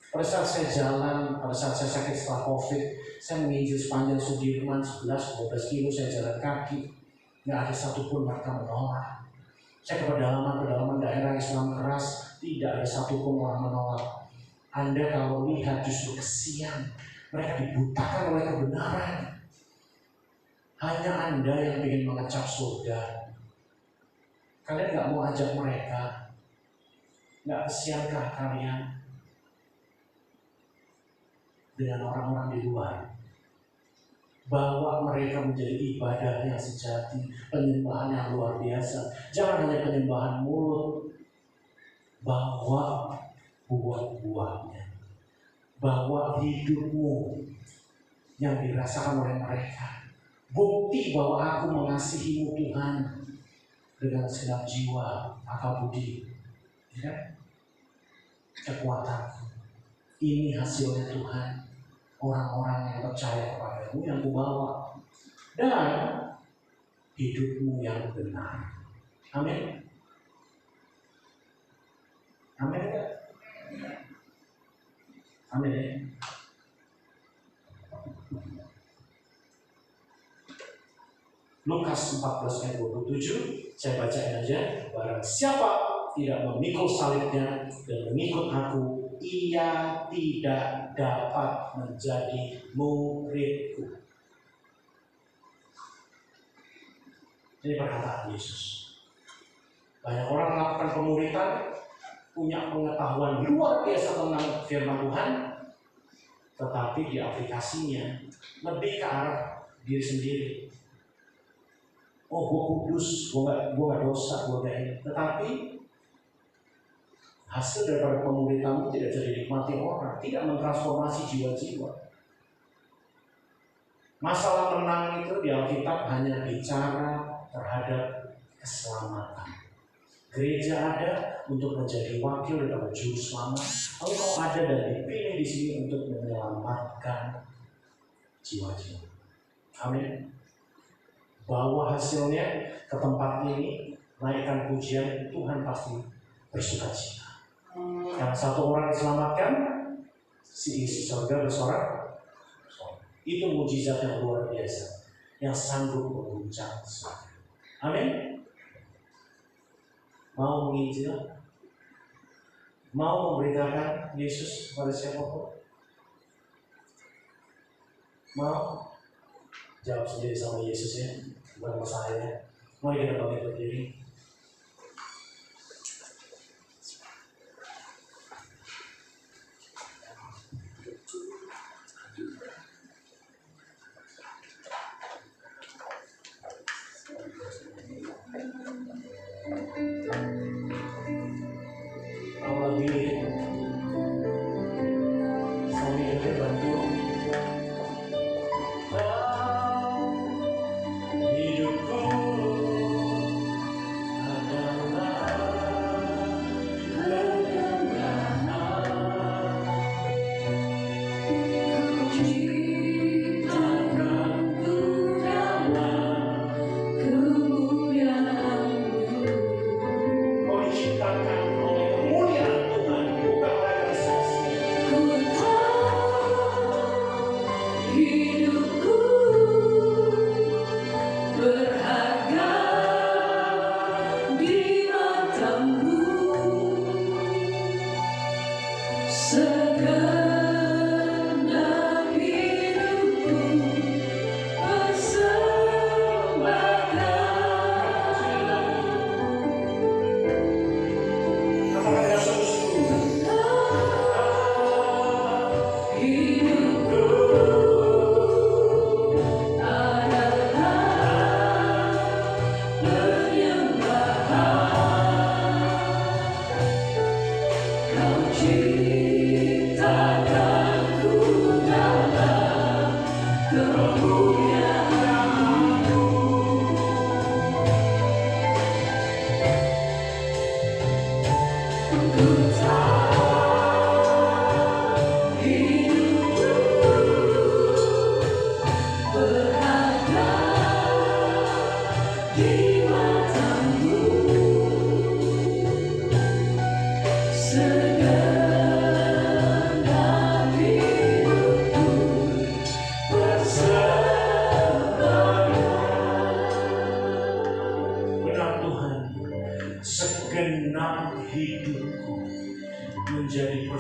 Speaker 3: Pada saat saya jalan, pada saat saya sakit setelah COVID, saya menginjil sepanjang Sudirman 11-12 kilo, saya jalan kaki. Nggak ada satupun mereka menolak. Saya ke pedalaman daerah Islam keras, tidak ada satupun orang menolak. Anda kalau lihat justru kesian, mereka dibutakan oleh kebenaran. Hanya Anda yang ingin mengecap surga. Kalian nggak mau ajak mereka? Nggak kesiankah kalian dengan orang-orang di luar? Bawa mereka menjadi ibadah yang sejati, penyembahan yang luar biasa. Jangan hanya penyembahan mulut, bawa buah-buahnya, bawa hidupmu yang dirasakan oleh mereka. Bukti bahwa aku mengasihimu Tuhan dengan segenap jiwa, akal budi, ya? Kekuatanku. Ini hasilnya Tuhan. Orang-orang yang percaya kepadamu yang kubawa, dan hidupmu yang benar. Amin. Amin ya? Amin ya? Lukas 14 ayat 27, saya bacain aja. Barang siapa tidak memikul salibnya dan mengikut aku, ia tidak dapat menjadi muridku. Ini perkataan Yesus. Banyak orang melakukan pemuritan, punya pengetahuan luar biasa tentang firman Tuhan, tetapi di aplikasinya lebih ke arah diri sendiri. Oh, gue kudus, gue gak dosa, gue gak ini. Tetapi hasil daripada pemuritanmu tidak jadi dinikmati orang, tidak mentransformasi jiwa-jiwa. Masalah menang itu di Alkitab hanya bicara terhadap keselamatan. Gereja ada untuk menjadi wakil daripada juru selamat. Engkau ada dan dipilih di sini untuk menyelamatkan jiwa-jiwa. Amin. Bawa hasilnya ke tempat ini, naikkan pujian, Tuhan pasti bersuka cita. Yang satu orang diselamatkan, si isi surga bersorak. Itu mujizat yang luar biasa, yang sanggup mengguncang surga. Amin. Mau menginjil, mau memberitakan Yesus kepada siapapun, mau jawab sendiri sama Yesus ya, bukan sama saya. Mari kita bangkit berdiri.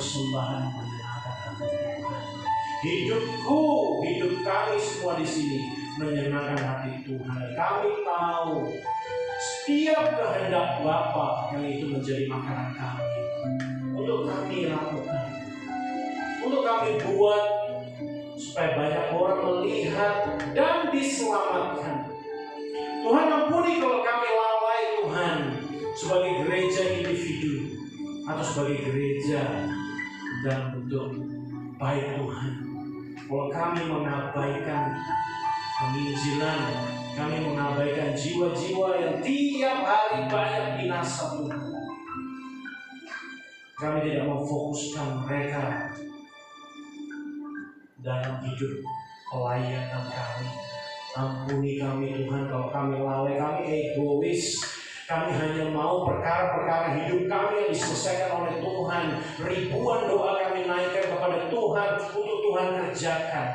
Speaker 3: persembahan menyenangkan hati Tuhan. Hidupku, hidup kami semua di sini menyenangkan hati Tuhan. Kami tahu setiap kehendak Bapa yang itu menjadi makanan kami. Untuk kami lakukan, untuk kami buat, supaya banyak orang melihat dan diselamatkan. Tuhan ampuni kalau kami lalai Tuhan, sebagai gereja individu atau sebagai gereja dalam bentuk baik Tuhan. Kalau kami mengabaikan penginjilan, kami mengabaikan jiwa-jiwa yang tiap hari banyak binasa Tuhan. Kami tidak memfokuskan mereka dalam hidup pelayanan kami. Ampuni kami Tuhan kalau kami lalai, kami egois. Kami hanya mau perkara-perkara hidup kami yang diselesaikan oleh Tuhan. Ribuan doa kami naikkan kepada Tuhan untuk Tuhan kerjakan.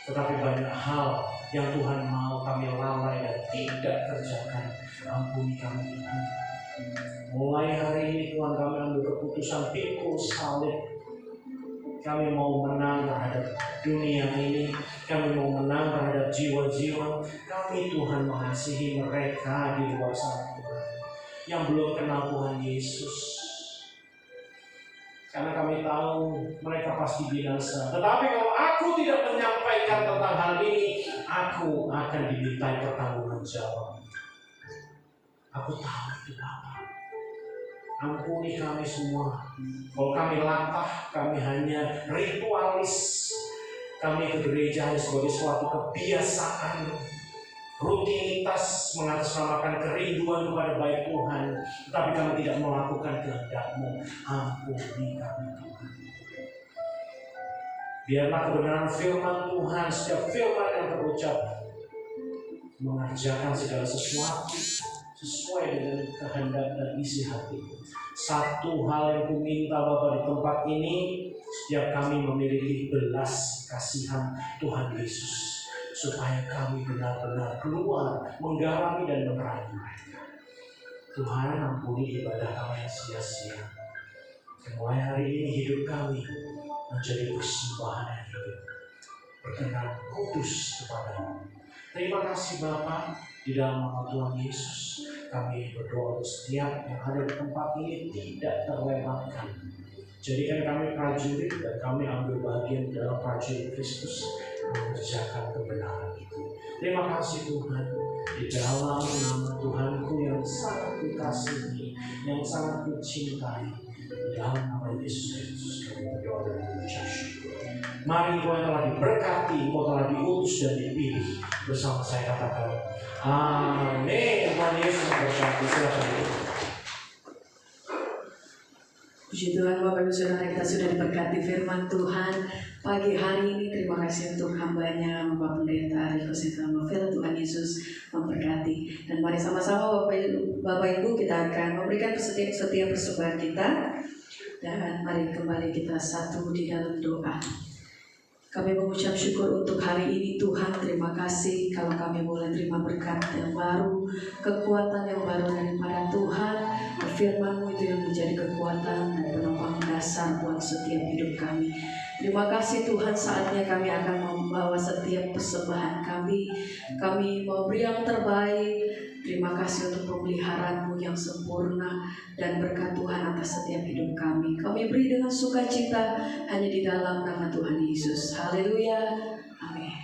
Speaker 3: Tetapi banyak hal yang Tuhan mau kami lalai dan tidak kerjakan. Ampuni kami Tuhan. Mulai hari ini Tuhan, kami ambil keputusan pikul salib. Kami mau menang terhadap dunia ini. Kami mau menang terhadap jiwa-jiwa. Kami Tuhan mengasihi mereka di luar sana Tuhan, yang belum kenal Tuhan Yesus. Karena kami tahu mereka pasti binasa. Tetapi kalau aku tidak menyampaikan tentang hal ini, aku akan dimintai pertanggungjawaban. Aku tahu itu Bapa. Ampuni kami semua. Kalau kami latah, kami hanya ritualis. Kami ke gereja hanya sebagai suatu kebiasaan, rutinitas mengatasnamakan kerinduan kepada baik Tuhan. Tetapi kami tidak melakukan kehendak-Mu. Ampuni kami Tuhan. Biarlah kebenaran firman Tuhan, setiap firman yang terucap, mengerjakan segala sesuatu sesuai dengan kehendak dan isi hati. Satu hal yang ku minta Bapa di tempat ini, setiap kami memiliki belas kasihan Tuhan Yesus, supaya kami benar-benar keluar menggarami dan menerangi mereka. Tuhan, ampuni ibadah kami yang sia-sia. Mulai hari ini hidup kami menjadi persembahan yang hidup, berkenan kudus kepadamu. Terima kasih Bapa, di dalam nama Tuhan Yesus kami berdoa untuk setiap yang ada di tempat ini tidak terlewatkan. Jadikan kami prajurit dan kami ambil bagian dalam prajurit Kristus mengerjakan kebenaran itu. Terima kasih Tuhan, di dalam nama Tuhanku yang sangat kukasihi, yang sangat kucintai, di dalam nama Yesus Kristus kami berdoa dan mengucap syukur. Mari Tuhan telah diberkati, Engkau telah diutus dan dipilih. Bersama saya katakan amin. Tuhan Yesus memberkati. Silakan.
Speaker 2: Puji Tuhan, Bapak Ibu Saudara, kita sudah diberkati firman Tuhan pagi hari ini. Terima kasih untuk hambanya Bapak Pendeta Riko Sitramafil. Tuhan Yesus memberkati. Dan mari sama-sama Bapak Ibu kita akan memberikan setiap persembahan kita. Dan mari kembali kita satu di dalam doa. Kami mengucap syukur untuk hari ini Tuhan. Terima kasih kalau kami boleh terima berkat yang baru, kekuatan yang baru daripada Tuhan. Firman-Mu itu yang menjadi kekuatan dan penopang dasar buat setiap hidup kami. Terima kasih Tuhan, saatnya kami akan membawa setiap persembahan kami. Kami mau beri yang terbaik. Terima kasih untuk pemeliharaan-Mu yang sempurna dan berkat Tuhan atas setiap hidup kami. Kami beri dengan sukacita hanya di dalam nama Tuhan Yesus. Haleluya. Amin.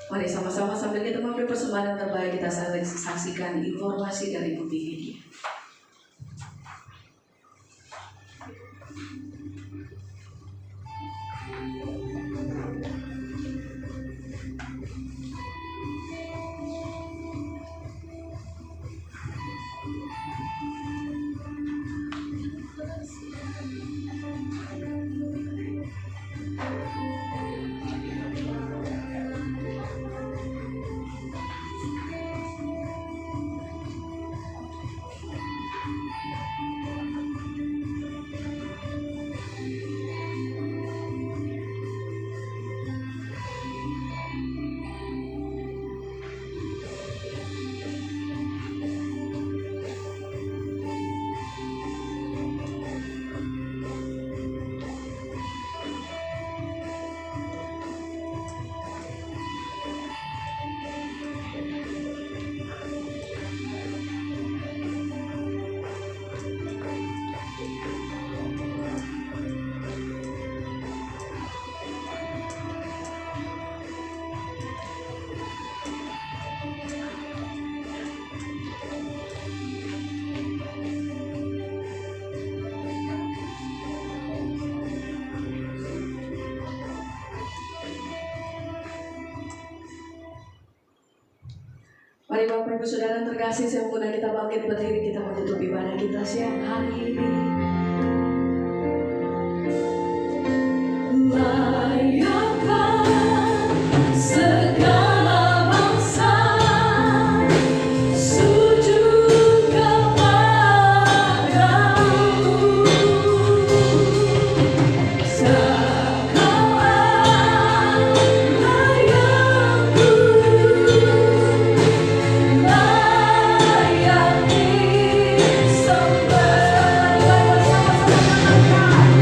Speaker 2: Mari sama-sama sambil kita memberi persembahan yang terbaik, kita saksikan informasi dari multimedia. Mari Bapak Ibu Saudara yang terkasih, saya mengundang kita bangkit berdiri, kita menutup ibadah kita siang hari ini. Layakan segala bangsa sujud kepadamu, segala layak kudus, layak disembah.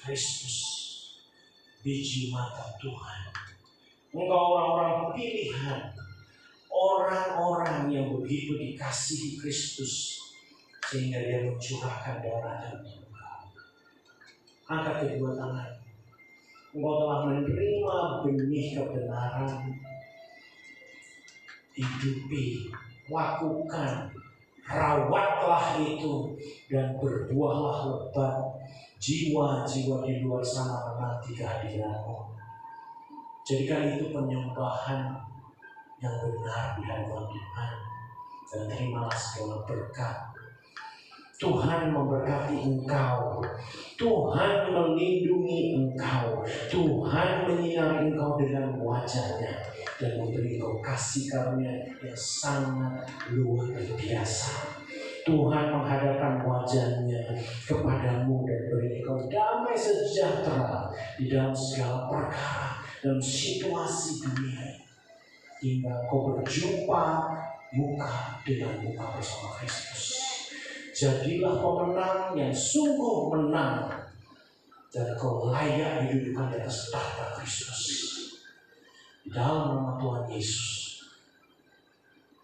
Speaker 3: Kristus, biji mata Tuhan. Engkau orang-orang pilihan, orang-orang yang begitu dikasihi Kristus sehingga Dia mencurahkan darah dan Engkau. Angkat kedua tangan. Engkau telah menerima benih kebenaran, hidupi, lakukan, rawatlah itu dan berbuahlah lebat. Jiwa-jiwa di luar sana menanti kehadiran-Mu. Jadikan itu penyembahan yang benar di hadapan Tuhan. Dan terimalah segala berkat. Tuhan memberkati engkau. Tuhan melindungi engkau. Tuhan menyinari engkau dengan wajah-Nya dan memberi engkau kasih karunia yang sangat luar biasa. Tuhan menghadapkan wajah-Nya kepadamu dan beri engkau damai sejahtera di dalam segala perkara, dalam situasi dunia, hingga kau berjumpa muka dengan muka bersama Kristus. Jadilah pemenang yang sungguh menang, dan kau layak didudukkan di atas tahta Kristus. Di dalam nama Tuhan Yesus,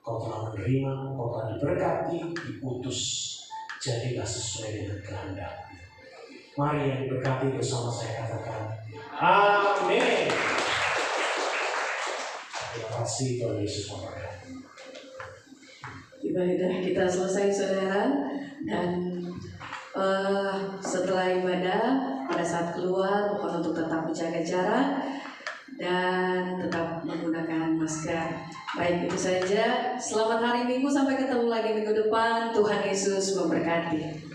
Speaker 3: kau telah menerima, kau telah diberkati, diutus, jadilah sesuai dengan kehendak. Mari yang diberkati bersama saya katakan, amin. Terima kasih Tuhan Yesus memberkati.
Speaker 2: Ibadah kita selesai saudara, dan setelah ibadah pada saat keluar mohon untuk tetap menjaga jarak dan tetap menggunakan masker. Baik, itu saja. Selamat hari Minggu, sampai ketemu lagi minggu depan. Tuhan Yesus memberkati.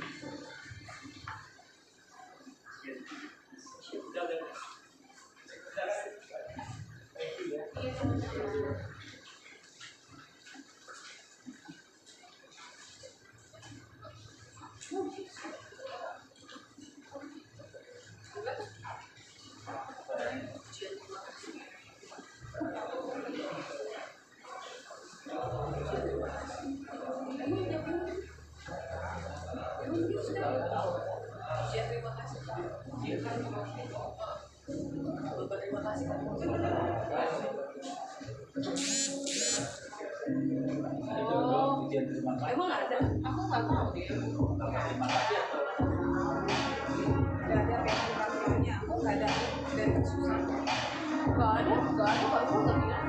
Speaker 4: Emang ada? Aku nggak tahu deh. Nggak ada kayak aku nggak ada dari susah. Nggak ada kalau aku nggak bilang.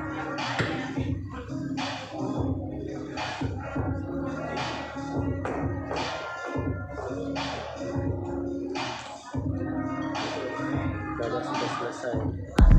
Speaker 1: Sudah selesai.